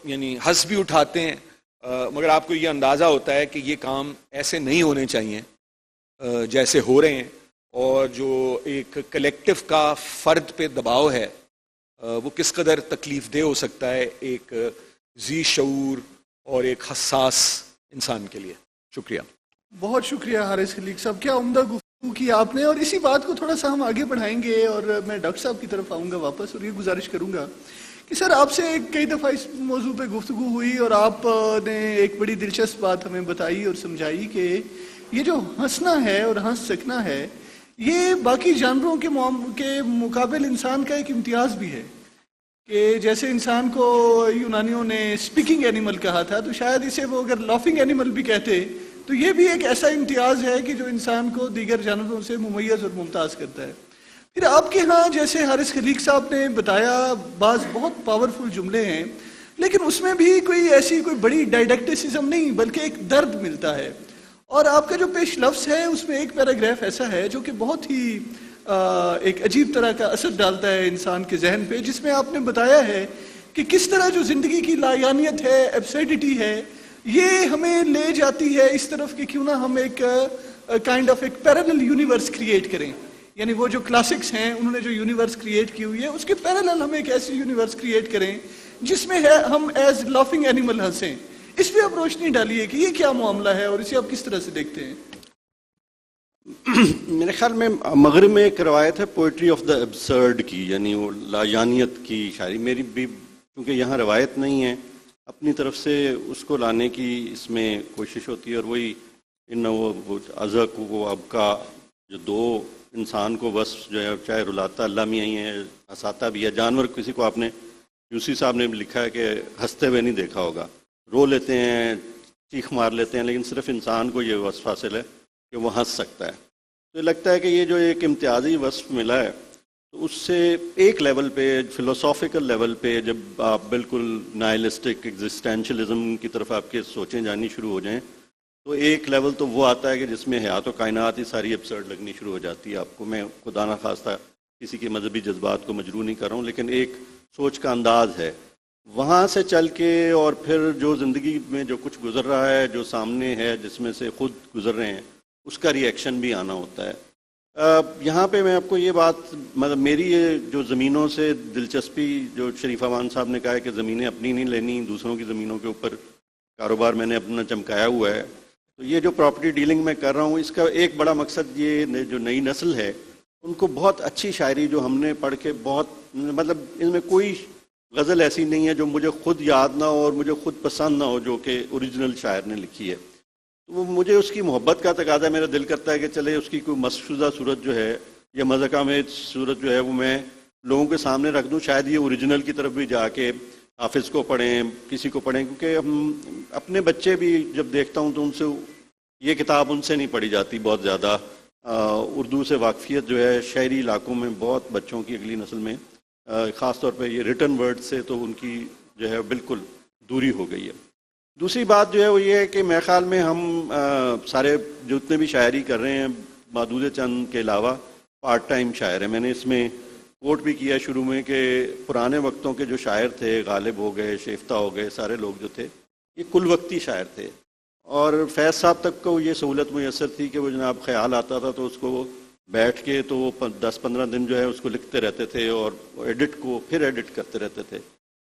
یعنی ہنس بھی اٹھاتے ہیں، مگر آپ کو یہ اندازہ ہوتا ہے کہ یہ کام ایسے نہیں ہونے چاہیے جیسے ہو رہے ہیں، اور جو ایک کلیکٹو کا فرد پہ دباؤ ہے وہ کس قدر تکلیف دہ ہو سکتا ہے ایک ذی شعور اور ایک حساس انسان کے لیے. شکریہ. بہت شکریہ حارث خلیق صاحب، کیا عمدہ گفتگو کی آپ نے. اور اسی بات کو تھوڑا سا ہم آگے بڑھائیں گے، اور میں ڈاکٹر صاحب کی طرف آؤں گا واپس، اور یہ گزارش کروں گا کہ سر آپ سے کئی دفعہ اس موضوع پہ گفتگو ہوئی، اور آپ نے ایک بڑی دلچسپ بات ہمیں بتائی اور سمجھائی کہ یہ جو ہنسنا ہے اور ہنس سکنا ہے، یہ باقی جانوروں کے مقابل انسان کا ایک امتیاز بھی ہے کہ جیسے انسان کو یونانیوں نے اسپیکنگ اینیمل کہا تھا، تو شاید اسے وہ اگر لافنگ اینیمل بھی کہتے تو یہ بھی ایک ایسا امتیاز ہے کہ جو انسان کو دیگر جانوروں سے ممیز اور ممتاز کرتا ہے۔ پھر آپ کے ہاں جیسے حارث خلیق صاحب نے بتایا بعض بہت پاورفل جملے ہیں، لیکن اس میں بھی کوئی بڑی ڈائڈکٹسزم نہیں بلکہ ایک درد ملتا ہے۔ اور آپ کا جو پیش لفظ ہے اس میں ایک پیراگراف ایسا ہے جو کہ بہت ہی ایک عجیب طرح کا اثر ڈالتا ہے انسان کے ذہن پہ، جس میں آپ نے بتایا ہے کہ کس طرح جو زندگی کی لایانیت ہے، ایبسرڈیٹی ہے، یہ ہمیں لے جاتی ہے اس طرف کہ کیوں نہ ہم ایک کائنڈ آف ایک پیرالل یونیورس کریٹ کریں، یعنی وہ جو کلاسکس ہیں انہوں نے جو یونیورس کریٹ کی ہوئی ہے اس کے پیرالل ہم ایک ایسی یونیورس کریٹ کریں جس میں ہے ہم ایز لافنگ اینیمل ہنسیں۔ اس پہ آپ روشنی ڈالیے کہ یہ کیا معاملہ ہے اور اسے آپ کس طرح سے دیکھتے ہیں؟ میرے خیال میں مغرب میں ایک روایت ہے پوئٹری آف دا ابسرڈ کی، یعنی وہ لایانیت کی شاعری۔ میری بھی کیونکہ یہاں روایت نہیں ہے، اپنی طرف سے اس کو لانے کی اس میں کوشش ہوتی ہے، اور وہی ان وہ ازق وہ اب کا جو دو انسان کو بس جو ہے چاہے رلاتا اللہ میاں ہی ہے، ہنساتا بھی ہے۔ جانور کسی کو آپ نے یوسی صاحب نے لکھا ہے کہ ہنستے ہوئے نہیں دیکھا ہوگا، رو لیتے ہیں، چیخ مار لیتے ہیں، لیکن صرف انسان کو یہ وصف حاصل ہے کہ وہ ہنس سکتا ہے۔ تو لگتا ہے کہ یہ جو ایک امتیازی وصف ملا ہے تو اس سے ایک لیول پہ فلوسافیکل لیول پہ جب آپ بالکل نائلسٹک ایگزسٹینشلزم کی طرف آپ کے سوچیں جانی شروع ہو جائیں تو ایک لیول تو وہ آتا ہے کہ جس میں حیات و کائنات ہی ساری ابسرڈ لگنی شروع ہو جاتی ہے آپ کو۔ میں خدا نخواستہ کسی کے مذہبی جذبات کو مجروح نہیں کر رہا ہوں، لیکن ایک سوچ کا انداز ہے۔ وہاں سے چل کے اور پھر جو زندگی میں جو کچھ گزر رہا ہے، جو سامنے ہے، جس میں سے خود گزر رہے ہیں، اس کا ری ایکشن بھی آنا ہوتا ہے۔ یہاں پہ میں آپ کو یہ بات مطلب میری یہ جو زمینوں سے دلچسپی جو شریف امان صاحب نے کہا ہے کہ زمینیں اپنی نہیں لینی، دوسروں کی زمینوں کے اوپر کاروبار میں نے اپنا چمکایا ہوا ہے، تو یہ جو پراپرٹی ڈیلنگ میں کر رہا ہوں اس کا ایک بڑا مقصد یہ جو نئی نسل ہے ان کو بہت اچھی شاعری جو ہم نے پڑھ کے بہت مطلب ان میں کوئی غزل ایسی نہیں ہے جو مجھے خود یاد نہ ہو اور مجھے خود پسند نہ ہو جو کہ اوریجنل شاعر نے لکھی ہے۔ تو وہ مجھے اس کی محبت کا تقاضا، میرا دل کرتا ہے کہ چلے اس کی کوئی مشروطہ صورت جو ہے یا مذاق میں صورت جو ہے وہ میں لوگوں کے سامنے رکھ دوں، شاید یہ اوریجنل کی طرف بھی جا کے حافظ کو پڑھیں، کسی کو پڑھیں، کیونکہ ہم اپنے بچے بھی جب دیکھتا ہوں تو ان سے یہ کتاب ان سے نہیں پڑھی جاتی بہت زیادہ۔ اردو سے واقفیت جو ہے شہری علاقوں میں بہت بچوں کی اگلی نسل میں خاص طور پہ یہ ریٹن ورڈ سے تو ان کی جو ہے بالکل دوری ہو گئی ہے۔ دوسری بات جو ہے وہ یہ ہے کہ میرے خیال میں ہم سارے جتنے بھی شاعری کر رہے ہیں محدود چند کے علاوہ پارٹ ٹائم شاعر ہیں۔ میں نے اس میں کوٹ بھی کیا شروع میں کہ پرانے وقتوں کے جو شاعر تھے، غالب ہو گئے، شیفتہ ہو گئے، سارے لوگ جو تھے یہ کل وقتی شاعر تھے، اور فیض صاحب تک کو یہ سہولت میسر تھی کہ وہ جناب خیال آتا تھا تو اس کو بیٹھ کے تو وہ 10-15 دن جو ہے اس کو لکھتے رہتے تھے اور ایڈٹ کو پھر ایڈٹ کرتے رہتے تھے۔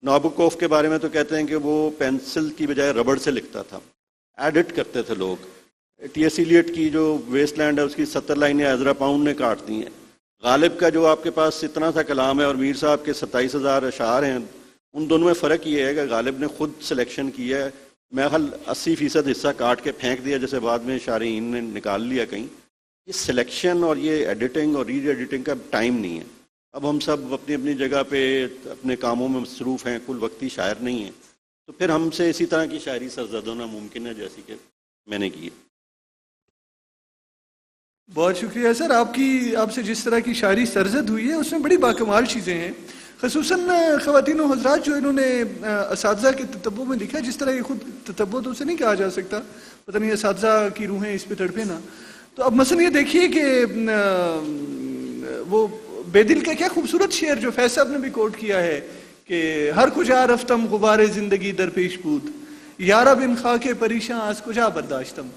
نابوکوف کے بارے میں تو کہتے ہیں کہ وہ پینسل کی بجائے ربڑ سے لکھتا تھا، ایڈٹ کرتے تھے لوگ۔ ٹی ایس ایلیٹ کی جو ویسٹ لینڈ ہے اس کی 70 لائنیں عزرا پاؤنڈ نے کاٹ دی ہیں۔ غالب کا جو آپ کے پاس اتنا سا کلام ہے اور میر صاحب کے 27,000 اشعار ہیں، ان دونوں میں فرق یہ ہے کہ غالب نے خود سلیکشن کیا ہے، میں خیال 80% حصہ کاٹ کے پھینک دیا جیسے بعد میں شارحین نے نکال لیا کہیں۔ یہ سلیکشن اور یہ ایڈیٹنگ اور ری ایڈیٹنگ کا ٹائم نہیں ہے۔ اب ہم سب اپنی اپنی جگہ پہ اپنے کاموں میں مصروف ہیں، کل وقتی شاعر نہیں ہیں، تو پھر ہم سے اسی طرح کی شاعری سرزد ہونا ممکن ہے جیسی کہ میں نے کی ہے۔ بہت شکریہ سر، آپ سے جس طرح کی شاعری سرزد ہوئی ہے اس میں بڑی باکمال چیزیں ہیں، خصوصاً خواتین و حضرات جو انہوں نے اساتذہ کے تتبع میں لکھا ہے، جس طرح یہ خود تتبع تو اسے نہیں کہا جا سکتا، پتہ نہیں اساتذہ کی روحیں اس پہ تڑپے نا۔ تو اب مثلا یہ دیکھیے کہ وہ بے دل کا کیا خوبصورت شعر جو فیض صاحب نے بھی کوٹ کیا ہے کہ ہر کجا رفتم غبار زندگی در پیش بود، یارا بن خاک پریشاں از کجا برداشتم۔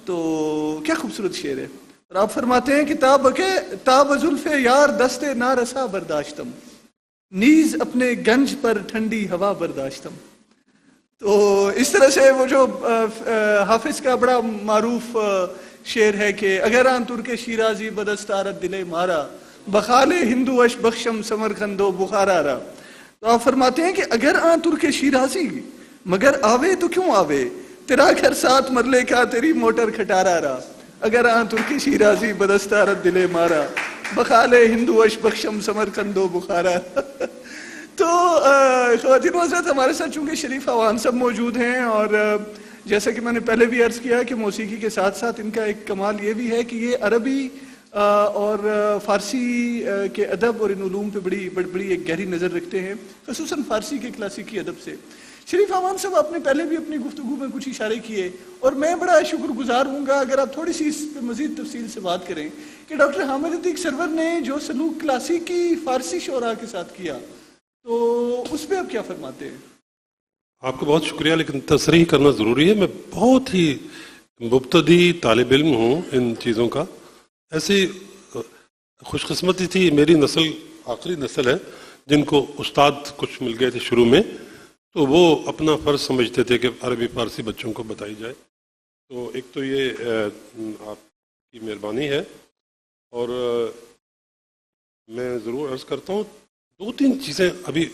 تو کیا خوبصورت شعر ہے، اور آپ فرماتے ہیں کہ تاب زلف یار دست نارسا برداشتم، نیز اپنے گنج پر ٹھنڈی ہوا برداشتم۔ تو اس طرح سے وہ جو حافظ کا بڑا معروف شعر ہے کہ اگر آن ترک شیرازی بدستارت دل مارا، بخال ہندو اش بخشم سمرقندو بخارا را۔ تو آپ فرماتے ہیں کہ اگر آن ترک شیرازی، مگر آوے تو کیوں آوے، تیرا گھر 7 مرلے کا تیری موٹر کھٹارا را۔ اگر آن ترکی شیرازی بدستارت دل مارا بخال ہندو اش بخشم سمرقند و بخارا. تو خواتین و حضرات، ہمارے ساتھ چونکہ شریف عوان صاحب موجود ہیں، اور جیسا کہ میں نے پہلے بھی عرض کیا کہ موسیقی کے ساتھ ساتھ ان کا ایک کمال یہ بھی ہے کہ یہ عربی اور فارسی کے ادب اور ان علوم پہ بڑی ایک گہری نظر رکھتے ہیں، خصوصاً فارسی کے کلاسیکی ادب سے. شریف عوان صاحب، آپ نے پہلے بھی اپنی گفتگو میں کچھ اشارے کیے، اور میں بڑا شکر گزار ہوں گا اگر آپ تھوڑی سی اس پہ مزید تفصیل سے بات کریں کہ ڈاکٹر حامد عتیق سرور نے جو سلوک کلاسیکی فارسی شعراء کے ساتھ کیا، تو اس پہ آپ کیا فرماتے ہیں؟ آپ کو بہت شکریہ، لیکن تصریح کرنا ضروری ہے، میں بہت ہی مبتدی طالب علم ہوں ان چیزوں کا. ایسی خوش قسمتی تھی، میری نسل آخری نسل ہے جن کو استاد کچھ مل گئے تھے شروع میں، تو وہ اپنا فرض سمجھتے تھے کہ عربی فارسی بچوں کو بتائی جائے. تو ایک تو یہ آپ کی مہربانی ہے، اور میں ضرور عرض کرتا ہوں 2-3 چیزیں ابھی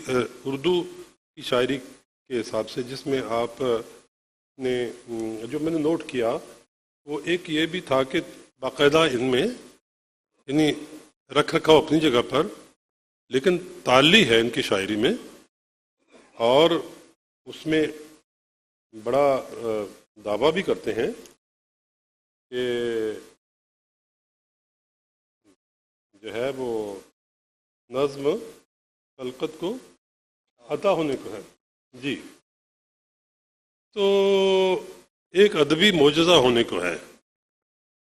اردو کی شاعری کے حساب سے جس میں آپ نے جو میں نے نوٹ کیا، وہ ایک یہ بھی تھا کہ باقاعدہ ان میں یعنی رکھ رکھاؤ اپنی جگہ پر، لیکن تعلی ہے ان کی شاعری میں، اور اس میں بڑا دعویٰ بھی کرتے ہیں کہ جو ہے وہ نظم خلقت کو عطا ہونے کو ہے. جی، تو ایک ادبی معجزہ ہونے کو ہے،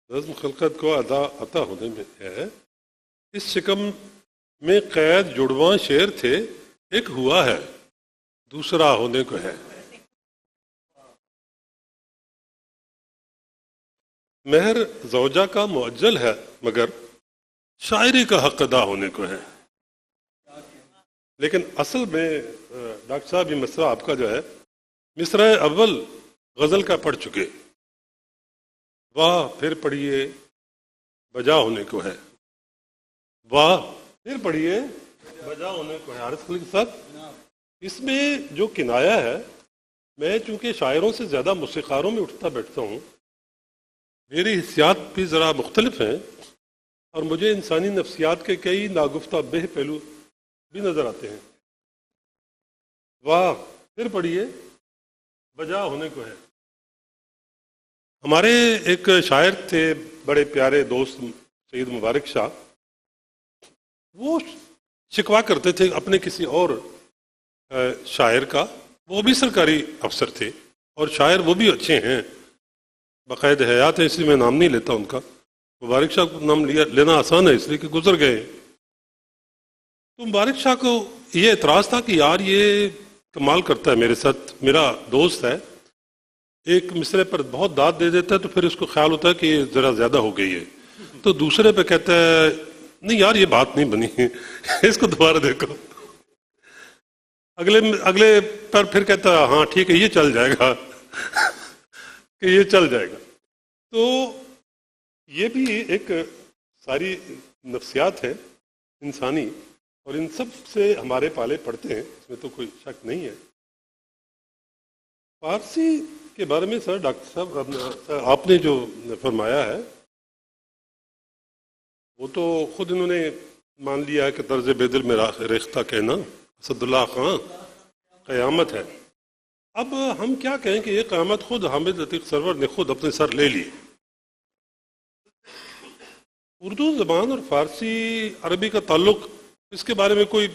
نظم خلقت کو عطا ہونے میں ہے. اس شکم میں قید جڑواں شعر تھے، ایک ہوا ہے دوسرا ہونے کو ہے. مہر زوجہ کا معجل ہے مگر شاعری کا حق ادا ہونے کو ہے. لیکن اصل میں ڈاکٹر صاحب یہ مصرع آپ کا جو ہے مصرع اول غزل کا پڑھ چکے، واہ پھر پڑھیے بجا ہونے کو ہے، واہ پھر پڑھیے بجا ہونے کو ہے. عارف خلیق صاحب، اس میں جو کنایا ہے، میں چونکہ شاعروں سے زیادہ موسیقاروں میں اٹھتا بیٹھتا ہوں، میری حسیات بھی ذرا مختلف ہیں، اور مجھے انسانی نفسیات کے کئی ناگفتہ بہ پہلو بھی نظر آتے ہیں. واہ پھر پڑھیے بجا ہونے کو ہے. ہمارے ایک شاعر تھے بڑے پیارے دوست سید مبارک شاہ، وہ شکوا کرتے تھے اپنے کسی اور شاعر کا، وہ بھی سرکاری افسر تھے اور شاعر وہ بھی اچھے ہیں، باقاعد حیات ہیں، اس لیے میں نام نہیں لیتا ان کا. مبارک شاہ کو نام لینا آسان ہے اس لیے کہ گزر گئے. تو مبارک شاہ کو یہ اعتراض تھا کہ یار یہ کمال کرتا ہے میرے ساتھ، میرا دوست ہے، ایک مصرے پر بہت داد دے دیتا ہے تو پھر اس کو خیال ہوتا ہے کہ یہ ذرا زیادہ ہو گئی ہے، تو دوسرے پہ کہتا ہے نہیں یار یہ بات نہیں بنی اس کو دوبارہ دیکھو. اگلے پر پھر کہتا ہے ہاں ٹھیک ہے یہ چل جائے گا کہ یہ چل جائے گا. تو یہ بھی ایک ساری نفسیات ہے انسانی، اور ان سب سے ہمارے پالے پڑتے ہیں، اس میں تو کوئی شک نہیں ہے. فارسی کے بارے میں سر ڈاکٹر صاحب آپ نے جو فرمایا ہے وہ تو خود انہوں نے مان لیا ہے کہ طرز بیدل میں ریختہ کہنا اسد اللہ خان قیامت ہے. اب ہم کیا کہیں کہ یہ قیامت خود حامد عتیق سرور نے خود اپنے سر لے لی. اردو زبان اور فارسی عربی کا تعلق، اس کے بارے میں کوئی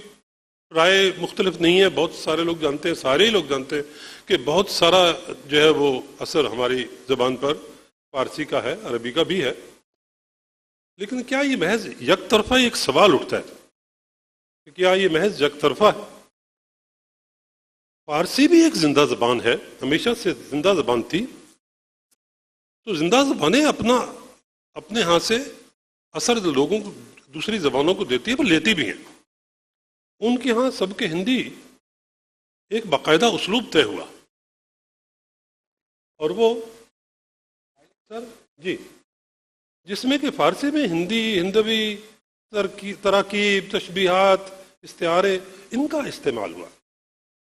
رائے مختلف نہیں ہے. بہت سارے لوگ جانتے ہیں، سارے ہی لوگ جانتے ہیں کہ بہت سارا جو ہے وہ اثر ہماری زبان پر فارسی کا ہے، عربی کا بھی ہے. لیکن کیا یہ محض یک طرفہ ایک سوال اٹھتا ہے کہ کیا یہ محض یک طرفہ ہے؟ فارسی بھی ایک زندہ زبان ہے، ہمیشہ سے زندہ زبان تھی. تو زندہ زبانیں اپنے ہاں سے اثر لوگوں کو دوسری زبانوں کو دیتی ہے، پر لیتی بھی ہیں. ان کے ہاں سب کے ہندی ایک باقاعدہ اسلوب طے ہوا، اور وہ سر جی جس میں کہ فارسی میں ہندوی تراکیب، تشبیہات، استعارے، ان کا استعمال ہوا.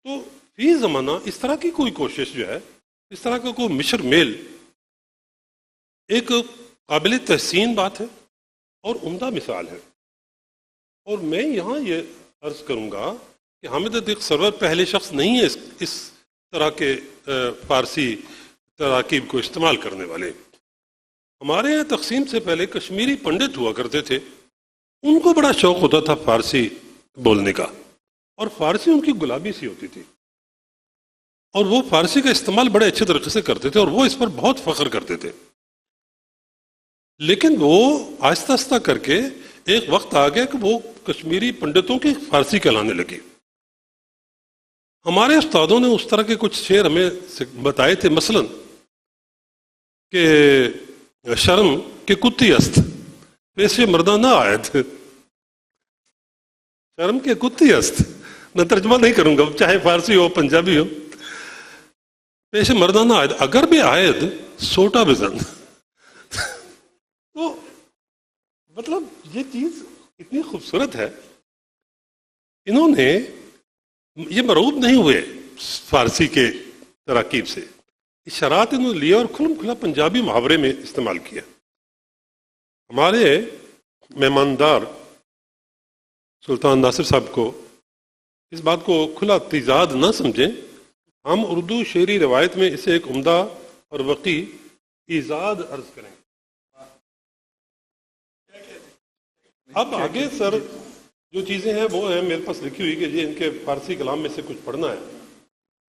تو فی زمانہ اس طرح کی کوئی کوشش جو ہے، اس طرح کا کوئی مشر میل ایک قابل تحسین بات ہے اور عمدہ مثال ہے. اور میں یہاں یہ عرض کروں گا کہ حامد عتیق سرور پہلے شخص نہیں ہے اس طرح کے فارسی تراکیب کو استعمال کرنے والے. ہمارے یہاں تقسیم سے پہلے کشمیری پنڈت ہوا کرتے تھے، ان کو بڑا شوق ہوتا تھا فارسی بولنے کا، اور فارسی ان کی گلابی سی ہوتی تھی، اور وہ فارسی کا استعمال بڑے اچھے طریقے سے کرتے تھے اور وہ اس پر بہت فخر کرتے تھے. لیکن وہ آہستہ آہستہ کر کے ایک وقت آ گیا کہ وہ کشمیری پنڈتوں کی فارسی کہلانے لگی. ہمارے استادوں نے اس طرح کے کچھ شعر ہمیں بتائے تھے، مثلا کہ شرم کے کتی است پیشے مردہ نہ آیت. شرم کے کتی است، میں ترجمہ نہیں کروں گا چاہے فارسی ہو پنجابی ہو. پیشے مردہ نہ آیت اگر بھی آیت سوٹا بزن. تو مطلب یہ چیز اتنی خوبصورت ہے. انہوں نے یہ مرعوب نہیں ہوئے فارسی کے تراکیب سے، اشارات انہوں نے لیا اور کھلم کھلا پنجابی محاورے میں استعمال کیا. ہمارے مہماندار سلطان ناصر صاحب کو اس بات کو کھلا تیزاد نہ سمجھیں. ہم اردو شعری روایت میں اسے ایک عمدہ اور وقی ایزاد عرض کریں گے. اب آگے سر جو چیزیں ہیں وہ ہیں میرے پاس لکھی ہوئی کہ یہ ان کے فارسی کلام میں سے کچھ پڑھنا ہے،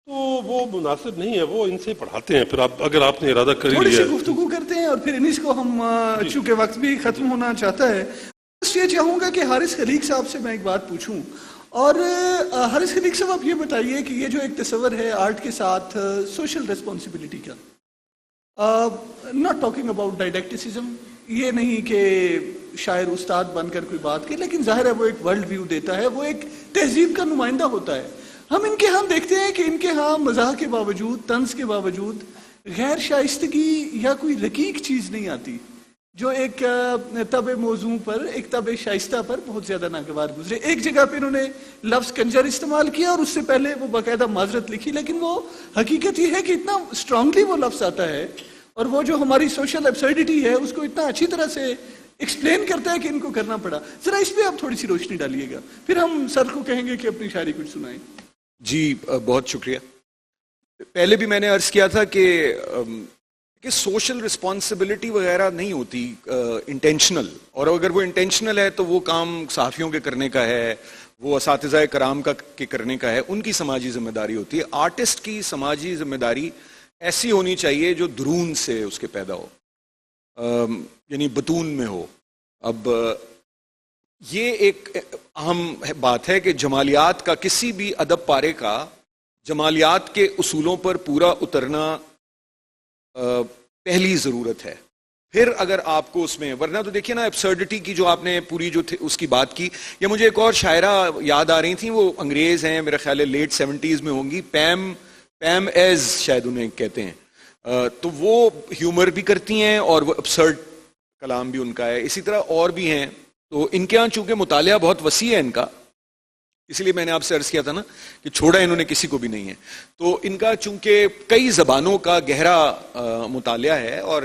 تو وہ مناسب نہیں ہے، وہ ان سے پڑھاتے ہیں. پھر آپ اگر آپ نے ارادہ کر تھوڑی لیا سی گفتگو کرتے ہیں اور پھر انیس کو ہم چونکہ وقت بھی ختم ہونا چاہتا ہے، بس یہ چاہوں گا کہ حارث خلیق صاحب سے میں ایک بات پوچھوں. اور حارث خلیق صاحب آپ یہ بتائیے کہ یہ جو ایک تصور ہے آرٹ کے ساتھ سوشل ریسپانسبلٹی کا، ناٹ ٹاکنگ اباؤٹ ڈائڈیکٹسزم، یہ نہیں کہ شاعر استاد بن کر کوئی بات کی، لیکن ظاہر ہے وہ ایک ورلڈ ویو دیتا ہے، وہ ایک تہذیب کا نمائندہ ہوتا ہے. ہم ان کے ہاں دیکھتے ہیں کہ ان کے ہاں مزاح کے باوجود، طنز کے باوجود غیر شائستگی یا کوئی رقیق چیز نہیں آتی جو ایک طبع موضوع پر، ایک طبع شائستہ پر بہت زیادہ ناگوار گزرے. ایک جگہ پہ انہوں نے لفظ کنجر استعمال کیا اور اس سے پہلے وہ باقاعدہ معذرت لکھی، لیکن وہ حقیقت یہ ہے کہ اتنا اسٹرانگلی وہ لفظ آتا ہے اور وہ جو ہماری سوشل ایبسرڈیٹی ہے اس کو اتنا اچھی طرح سے ایکسپلین کرتا ہے کہ ان کو کرنا پڑا. ذرا اس پہ آپ تھوڑی سی روشنی ڈالیے گا، پھر ہم سر کو کہیں گے کہ اپنی شاعری کچھ سنائیں. جی بہت شکریہ. پہلے بھی میں نے عرض کیا تھا کہ سوشل رسپانسبلٹی وغیرہ نہیں ہوتی انٹینشنل، اور اگر وہ انٹینشنل ہے تو وہ کام صحافیوں کے کرنے کا ہے، وہ اساتذہ کرام کے کرنے کا ہے، ان کی سماجی ذمہ داری ہوتی ہے. آرٹسٹ کی سماجی ذمہ داری ایسی ہونی چاہیے جو درون سے اس کے پیدا ہو، یعنی بطون میں ہو. اب یہ ایک اہم بات ہے کہ جمالیات کا، کسی بھی ادب پارے کا جمالیات کے اصولوں پر پورا اترنا پہلی ضرورت ہے. پھر اگر آپ کو اس میں، ورنہ تو دیکھیے نا ایبسرڈٹی کی جو آپ نے پوری جو اس کی بات کی، یا مجھے ایک اور شاعرہ یاد آ رہی تھیں، وہ انگریز ہیں، میرا خیال ہے لیٹ 70s میں ہوں گی، پیم ایز شاید انہیں کہتے ہیں. تو وہ ہیومر بھی کرتی ہیں اور وہ ایبسرڈ کلام بھی ان کا ہے. اسی طرح اور بھی ہیں. تو ان کے ہاں چونکہ مطالعہ بہت وسیع ہے ان کا، اس لیے میں نے آپ سے عرض کیا تھا نا کہ چھوڑا انہوں نے کسی کو بھی نہیں ہے. تو ان کا چونکہ کئی زبانوں کا گہرا مطالعہ ہے، اور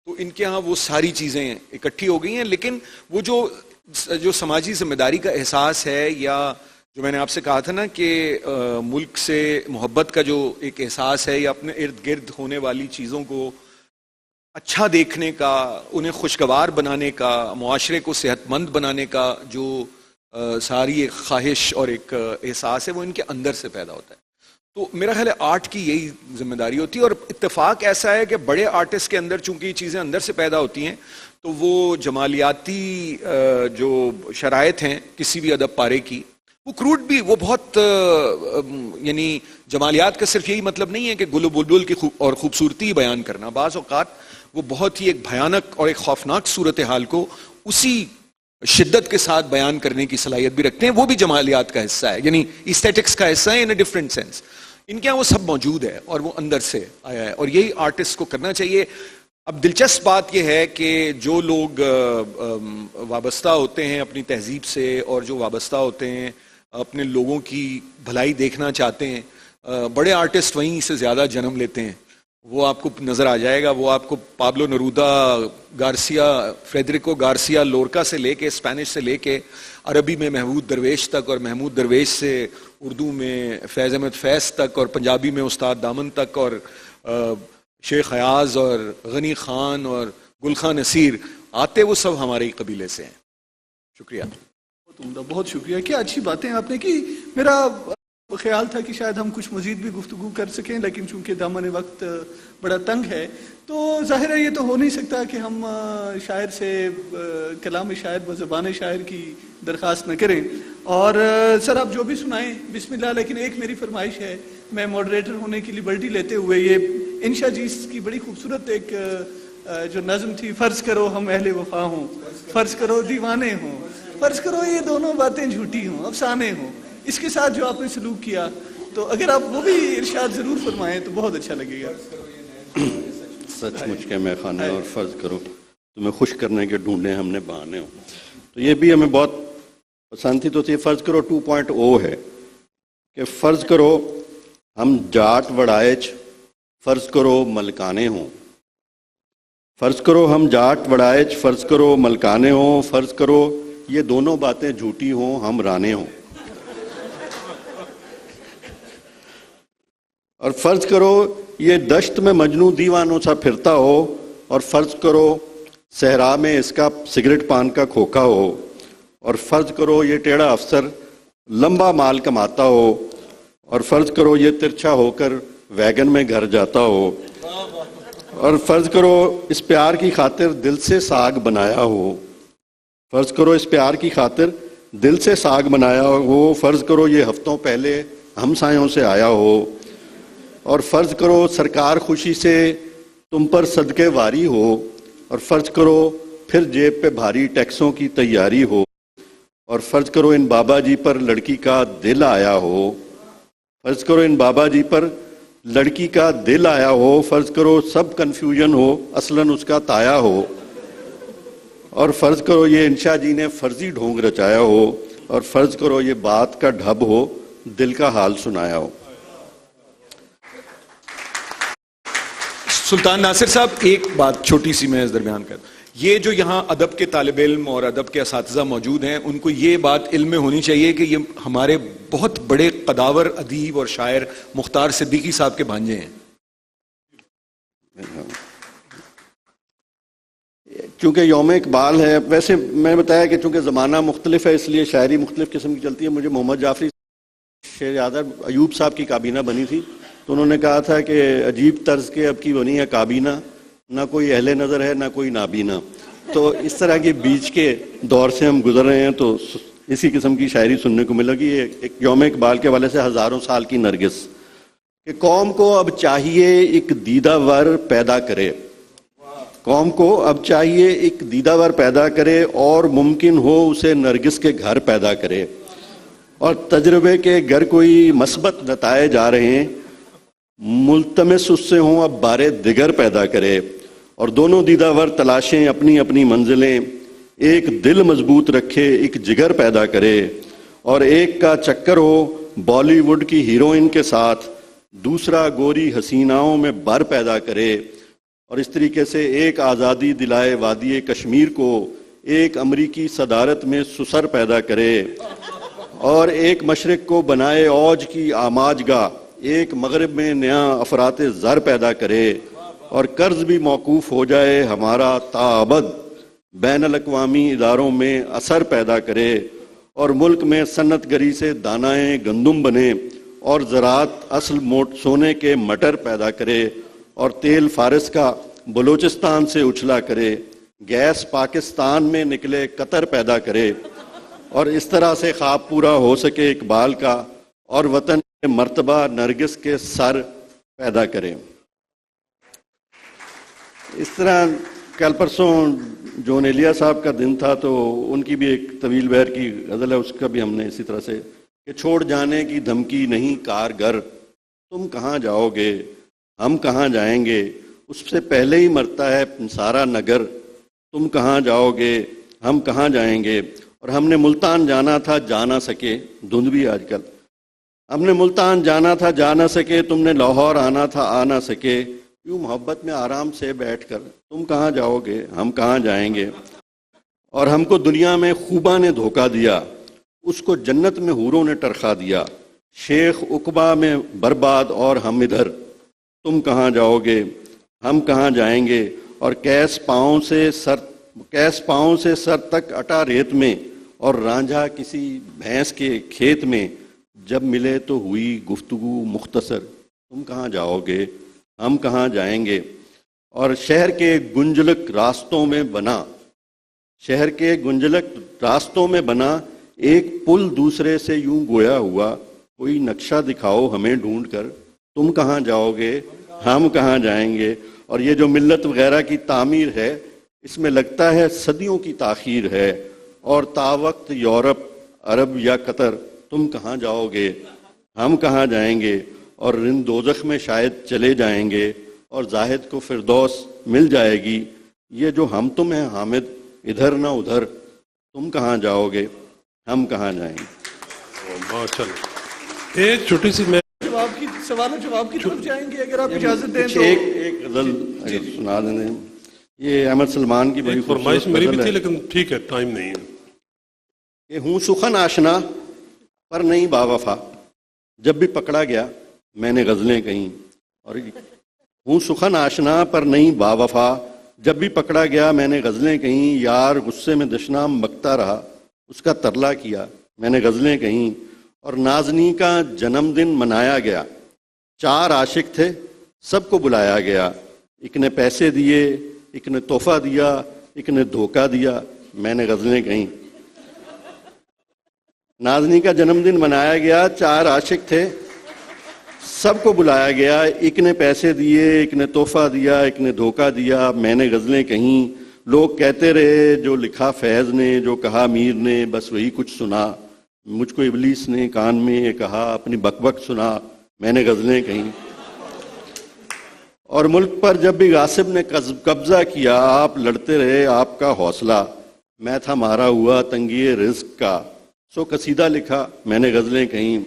تو ان کے ہاں وہ ساری چیزیں اکٹھی ہو گئی ہیں. لیکن وہ جو سماجی ذمہ داری کا احساس ہے، یا جو میں نے آپ سے کہا تھا نا کہ ملک سے محبت کا جو ایک احساس ہے، یا اپنے ارد گرد ہونے والی چیزوں کو اچھا دیکھنے کا، انہیں خوشگوار بنانے کا، معاشرے کو صحت مند بنانے کا جو ساری ایک خواہش اور ایک احساس ہے، وہ ان کے اندر سے پیدا ہوتا ہے. تو میرا خیال ہے آرٹ کی یہی ذمہ داری ہوتی ہے. اور اتفاق ایسا ہے کہ بڑے آرٹسٹ کے اندر چونکہ یہ چیزیں اندر سے پیدا ہوتی ہیں، تو وہ جمالیاتی جو شرائط ہیں کسی بھی ادب پارے کی، وہ کروڈ بھی، وہ بہت یعنی جمالیات کا صرف یہی مطلب نہیں ہے کہ گل و بلبل کی اور خوبصورتی بیان کرنا. بعض اوقات وہ بہت ہی ایک بھیانک اور ایک خوفناک صورتحال کو اسی شدت کے ساتھ بیان کرنے کی صلاحیت بھی رکھتے ہیں. وہ بھی جمالیات کا حصہ ہے، یعنی ایسٹیٹکس کا حصہ ہے ان اے ڈفرینٹ سینس. ان کے یہاں وہ سب موجود ہے اور وہ اندر سے آیا ہے، اور یہی آرٹسٹ کو کرنا چاہیے. اب دلچسپ بات یہ ہے کہ جو لوگ وابستہ ہوتے ہیں اپنی تہذیب سے، اور جو وابستہ ہوتے ہیں اپنے لوگوں کی بھلائی دیکھنا چاہتے ہیں، بڑے آرٹسٹ وہیں سے زیادہ جنم لیتے ہیں. وہ آپ کو نظر آ جائے گا. وہ آپ کو پابلو نرودا گارسیا, فریڈریکو گارسیا لورکا سے لے کے, اسپینش سے لے کے عربی میں محمود درویش تک, اور محمود درویش سے اردو میں فیض احمد فیض تک, اور پنجابی میں استاد دامن تک, اور شیخ ایاز اور غنی خان اور گل خان نصیر آتے, وہ سب ہمارے قبیلے سے ہیں. شکریہ. بہت عمدہ, بہت شکریہ, کیا اچھی باتیں آپ نے کی. میرا خیال تھا کہ شاید ہم کچھ مزید بھی گفتگو کر سکیں, لیکن چونکہ دامن وقت بڑا تنگ ہے تو ظاہر ہے یہ تو ہو نہیں سکتا کہ ہم شاعر سے کلام شاعر و زبان شاعر کی درخواست نہ کریں. اور سر آپ جو بھی سنائیں بسم اللہ, لیکن ایک میری فرمائش ہے, میں ماڈریٹر ہونے کی لبرٹی لیتے ہوئے, یہ انشا جی کی بڑی خوبصورت ایک جو نظم تھی, فرض کرو ہم اہل وفا ہوں, فرض کرو دیوانے ہوں, فرض کرو یہ دونوں باتیں جھوٹی ہوں, افسانے ہوں, اس کے ساتھ جو آپ نے سلوک کیا, تو اگر آپ وہ بھی ارشاد ضرور فرمائیں تو بہت اچھا لگے گا. سچ مچ کے میں خانے اور فرض کرو تمہیں خوش کرنے کے ڈھونڈے ہم نے بہانے ہوں, تو یہ بھی ہمیں بہت پسند تھی. تو یہ فرض کرو 2.0 ہے کہ فرض کرو ہم جاٹ وڑائچ, فرض کرو ملکانے ہوں, فرض کرو ہم جاٹ وڑائچ, فرض کرو ملکانے ہوں, فرض کرو یہ دونوں باتیں جھوٹی ہوں ہم رانے ہوں, اور فرض کرو یہ دشت میں مجنوں دیوانوں سا پھرتا ہو, اور فرض کرو صحرا میں اس کا سگریٹ پان کا کھوکھا ہو, اور فرض کرو یہ ٹیڑھا افسر لمبا مال کماتا ہو, اور فرض کرو یہ ترچھا ہو کر ویگن میں گھر جاتا ہو, اور فرض کرو اس پیار کی خاطر دل سے ساگ بنایا ہو, فرض کرو اس پیار کی خاطر دل سے ساگ بنایا ہو, فرض کرو یہ ہفتوں پہلے ہمسایوں سے آیا ہو, اور فرض کرو سرکار خوشی سے تم پر صدقے واری ہو, اور فرض کرو پھر جیب پہ بھاری ٹیکسوں کی تیاری ہو, اور فرض کرو ان بابا جی پر لڑکی کا دل آیا ہو, فرض کرو ان بابا جی پر لڑکی کا دل آیا ہو, فرض کرو سب کنفیوژن ہو اصلاً اس کا تایا ہو, اور فرض کرو یہ انشا جی نے فرضی ڈھونگ رچایا ہو, اور فرض کرو یہ بات کا ڈھب ہو دل کا حال سنایا ہو. سلطان ناصر صاحب, ایک بات چھوٹی سی میں اس درمیان کر, یہ جو یہاں ادب کے طالب علم اور ادب کے اساتذہ موجود ہیں, ان کو یہ بات علم میں ہونی چاہیے کہ یہ ہمارے بہت بڑے قداور ادیب اور شاعر مختار صدیقی صاحب کے بھانجے ہیں. چونکہ یوم اقبال ہے, ویسے میں بتایا کہ چونکہ زمانہ مختلف ہے اس لیے شاعری مختلف قسم کی چلتی ہے. مجھے محمد جعفری شعر یاد ہے, ایوب صاحب کی کابینہ بنی تھی, تو انہوں نے کہا تھا کہ عجیب طرز کے اب کی بنی ہے کابینہ, نہ کوئی اہل نظر ہے نہ کوئی نابینا. تو اس طرح کے بیچ کے دور سے ہم گزر رہے ہیں, تو اسی قسم کی شاعری سننے کو ملے گی. ایک یوم اقبال کے حوالے سے ہزاروں سال کی نرگس کہ قوم کو اب چاہیے ایک دیدہ ور پیدا کرے, قوم کو اب چاہیے ایک دیدہ ور پیدا کرے, اور ممکن ہو اسے نرگس کے گھر پیدا کرے, اور تجربے کے گر کوئی مثبت نتائج جا رہے ہیں, ملتمس اس سے ہوں اب بارے دیگر پیدا کرے, اور دونوں دیدہ ور تلاشیں اپنی اپنی منزلیں, ایک دل مضبوط رکھے ایک جگر پیدا کرے, اور ایک کا چکر ہو بالی ووڈ کی ہیروئن کے ساتھ, دوسرا گوری حسیناؤں میں بر پیدا کرے, اور اس طریقے سے ایک آزادی دلائے وادی کشمیر کو, ایک امریکی صدارت میں سسر پیدا کرے, اور ایک مشرق کو بنائے اوج کی آماج گاہ, ایک مغرب میں نیا افراط زر پیدا کرے, اور قرض بھی موقوف ہو جائے ہمارا تابد, بین الاقوامی اداروں میں اثر پیدا کرے, اور ملک میں صنعت گری سے دانائیں گندم بنے, اور زراعت اصل سونے کے مٹر پیدا کرے, اور تیل فارس کا بلوچستان سے اچھلا کرے, گیس پاکستان میں نکلے قطر پیدا کرے, اور اس طرح سے خواب پورا ہو سکے اقبال کا, اور وطن مرتبہ نرگس کے سر پیدا کرے. اس طرح کل پرسوں جون ایلیا صاحب کا دن تھا, تو ان کی بھی ایک طویل بہر کی غزل ہے, اس کا بھی ہم نے اسی طرح سے کہ چھوڑ جانے کی دھمکی نہیں کارگر, تم کہاں جاؤ گے ہم کہاں جائیں گے, اس سے پہلے ہی مرتا ہے سارا نگر, تم کہاں جاؤ گے ہم کہاں جائیں گے. اور ہم نے ملتان جانا تھا جا نہ سکے, دھند بھی آج کل, ہم نے ملتان جانا تھا جا نہ سکے, تم نے لاہور آنا تھا آ نہ سکے, یوں محبت میں آرام سے بیٹھ کر تم کہاں جاؤ گے ہم کہاں جائیں گے، اور ہم کو دنیا میں خوباں نے دھوکہ دیا، اس کو جنت میں حوروں نے ٹرخا دیا، شیخ عقبہ میں برباد اور ہم ادھر، تم کہاں جاؤ گے ہم کہاں جائیں گے، اور کیس پاؤں سے سر تک اٹا ریت میں، اور رانجھا کسی بھینس کے کھیت میں، جب ملے تو ہوئی گفتگو مختصر، تم کہاں جاؤ گے ہم کہاں جائیں گے، اور شہر کے گنجلک راستوں میں بنا ایک پل دوسرے سے یوں گویا ہوا، کوئی نقشہ دکھاؤ ہمیں ڈھونڈ کر، تم کہاں جاؤ گے ہم کہاں جائیں گے۔ اور یہ جو ملت وغیرہ کی تعمیر ہے، اس میں لگتا ہے صدیوں کی تاخیر ہے، اور تا وقت یورپ، عرب یا قطر، تم کہاں جاؤ گے ہم کہاں جائیں گے، اور رند دوزخ میں شاید چلے جائیں گے، اور زاہد کو فردوس مل جائے گی، یہ جو ہم تم ہیں حامد، ادھر نہ ادھر، تم کہاں جاؤ گے ہم کہاں جائیں گے۔ ایک چھوٹی سی میں سوال و جواب کی طرف جائیں گے اگر آپ اجازت دیں تو۔ ایک غزل اگر سنا دیں، یہ احمد سلمان کی بڑی فرمائش میری بھی تھی لیکن ٹھیک ہے ٹائم نہیں ہے۔ کہ ہوں سخن آشنا پر نہیں باوفا، جب بھی پکڑا گیا میں نے غزلیں کہیں، اور ہوں سخن آشنا پر نہیں باوفا، جب بھی پکڑا گیا میں نے غزلیں کہیں، یار غصے میں دشنام بکتا رہا، اس کا ترلا کیا میں نے غزلیں کہیں، اور نازنی کا جنم دن منایا گیا، 4 عاشق تھے سب کو بلایا گیا، ایک نے پیسے دیے، ایک نے تحفہ دیا، ایک نے دھوکہ دیا، میں نے غزلیں کہیں۔ نازنی کا جنم دن منایا گیا، 4 عاشق تھے سب کو بلایا گیا، ایک نے پیسے دیے، ایک نے تحفہ دیا، ایک نے دھوکہ دیا، میں نے غزلیں کہیں، لوگ کہتے رہے جو لکھا فیض نے، جو کہا میر نے، بس وہی کچھ سنا، مجھ کو ابلیس نے کان میں یہ کہا، اپنی بک بک سنا، میں نے غزلیں کہیں۔ اور ملک پر جب بھی غاصب نے قبضہ کیا، آپ لڑتے رہے آپ کا حوصلہ، میں تھا مارا ہوا تنگی رزق کا، سو قصیدہ لکھا میں نے غزلیں کہیں۔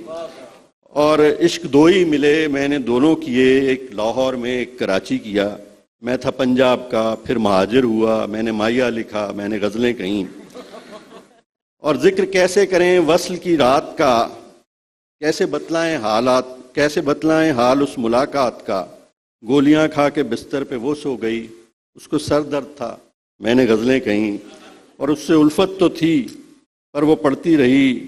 اور عشق 2 ہی ملے میں نے دونوں کیے، ایک لاہور میں ایک کراچی کیا، میں تھا پنجاب کا پھر مہاجر ہوا، میں نے مائیا لکھا میں نے غزلیں کہیں۔ اور ذکر کیسے کریں وصل کی رات کا، کیسے بتلائیں حال اس ملاقات کا، گولیاں کھا کے بستر پہ وہ سو گئی، اس کو سر درد تھا میں نے غزلیں کہیں، اور اس سے الفت تو تھی پر وہ پڑھتی رہی،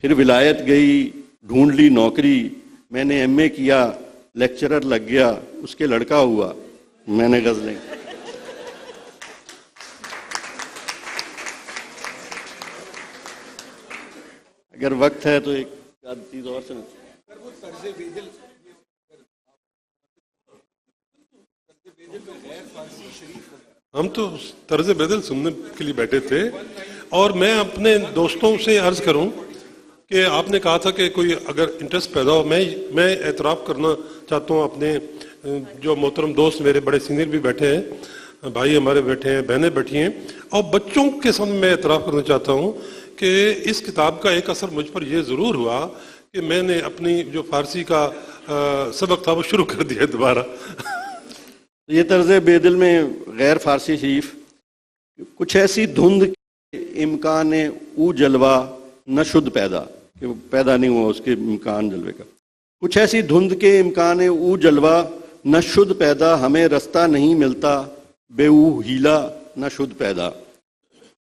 پھر ولایت گئی ڈھونڈ لی نوکری، میں نے ایم اے کیا لیکچرر لگ گیا، اس کے لڑکا ہوا میں نے غزلیں۔ اگر وقت ہے تو ایک چیز اور سنا۔ ہم تو طرز بدل سننے کے لیے بیٹھے تھے، اور میں اپنے دوستوں سے عرض کروں کہ آپ نے کہا تھا کہ کوئی اگر انٹرسٹ پیدا ہو، میں اعتراف کرنا چاہتا ہوں، اپنے جو محترم دوست میرے بڑے سینئر بھی بیٹھے ہیں، بھائی ہمارے بیٹھے ہیں، بہنیں بیٹھی ہیں، اور بچوں کے سامنے میں اعتراف کرنا چاہتا ہوں کہ اس کتاب کا ایک اثر مجھ پر یہ ضرور ہوا کہ میں نے اپنی جو فارسی کا سبق تھا وہ شروع کر دیا دوبارہ۔ یہ طرز بے دل میں غیر فارسی شریف، کچھ ایسی دھند امکان او جلوہ نہ شد پیدا، کہ وہ پیدا نہیں ہوا اس کے امکان جلوے کا، کچھ ایسی دھند کے امکان او جلوہ نہ شد پیدا، ہمیں رستہ نہیں ملتا بے او ہیلا نہ شد پیدا۔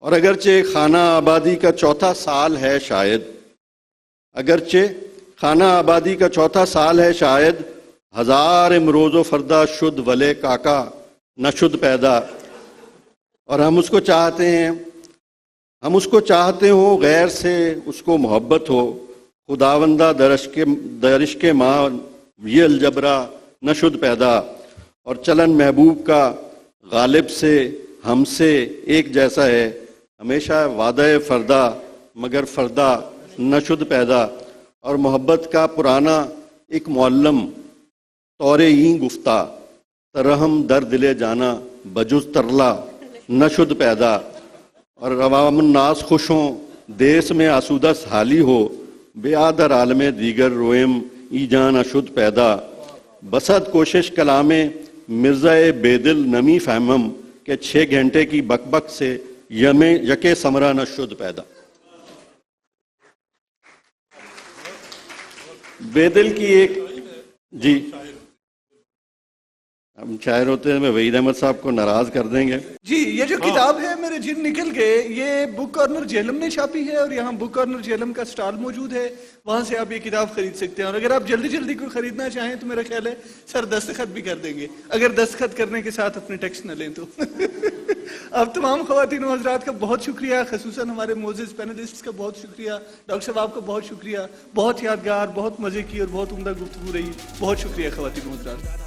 اور اگرچہ خانہ آبادی کا 4تھا سال ہے شاید، اگرچہ خانہ آبادی کا 4تھا سال ہے شاید، ہزار امروز و فردا شد ولے کاکا نہ شد پیدا۔ اور ہم اس کو چاہتے ہو غیر سے اس کو محبت ہو، خداوندہ درش کے ماں یہ الجبرا نہ شد پیدا۔ اور چلن محبوب کا غالب سے ہم سے ایک جیسا ہے، ہمیشہ وعدہ فردا مگر فردا نہ شد پیدا۔ اور محبت کا پرانا ایک معلم طور این گفتہ، ترہم در دلے جانا بجز ترلا نہ شد پیدا۔ اور عوام الناس خوش ہوں دیس میں آسودہ حالی ہو، بے آدر عالم دیگر روئم ای جان اشد پیدا۔ بسد کوشش کلام مرزا بےدل نمی فہمم کہ 6 گھنٹے کی بک بک سے یکے سمرا نہ شد پیدا. بےدل کی ایک جی ہم شاعر ہوتے ہیں, میں وحید احمد صاحب کو ناراض کر دیں گے. جی یہ جو کتاب ہے میرے جن نکل گئے, یہ بک کارنر جہلم نے چھاپی ہے, اور یہاں بک کارنر جہلم کا سٹال موجود ہے, وہاں سے آپ یہ کتاب خرید سکتے ہیں. اور اگر آپ جلدی جلدی کوئی خریدنا چاہیں تو میرا خیال ہے سر دستخط بھی کر دیں گے, اگر دستخط کرنے کے ساتھ اپنے ٹیکسٹ نہ لیں تو. آپ تمام خواتین و حضرات کا بہت شکریہ, خصوصاً ہمارے معزز پینلسٹس کا بہت شکریہ, ڈاکٹر صاحب آپ کا بہت شکریہ, بہت یادگار, بہت مزے کی اور بہت عمدہ گفتگو رہی. بہت شکریہ خواتین و حضرات.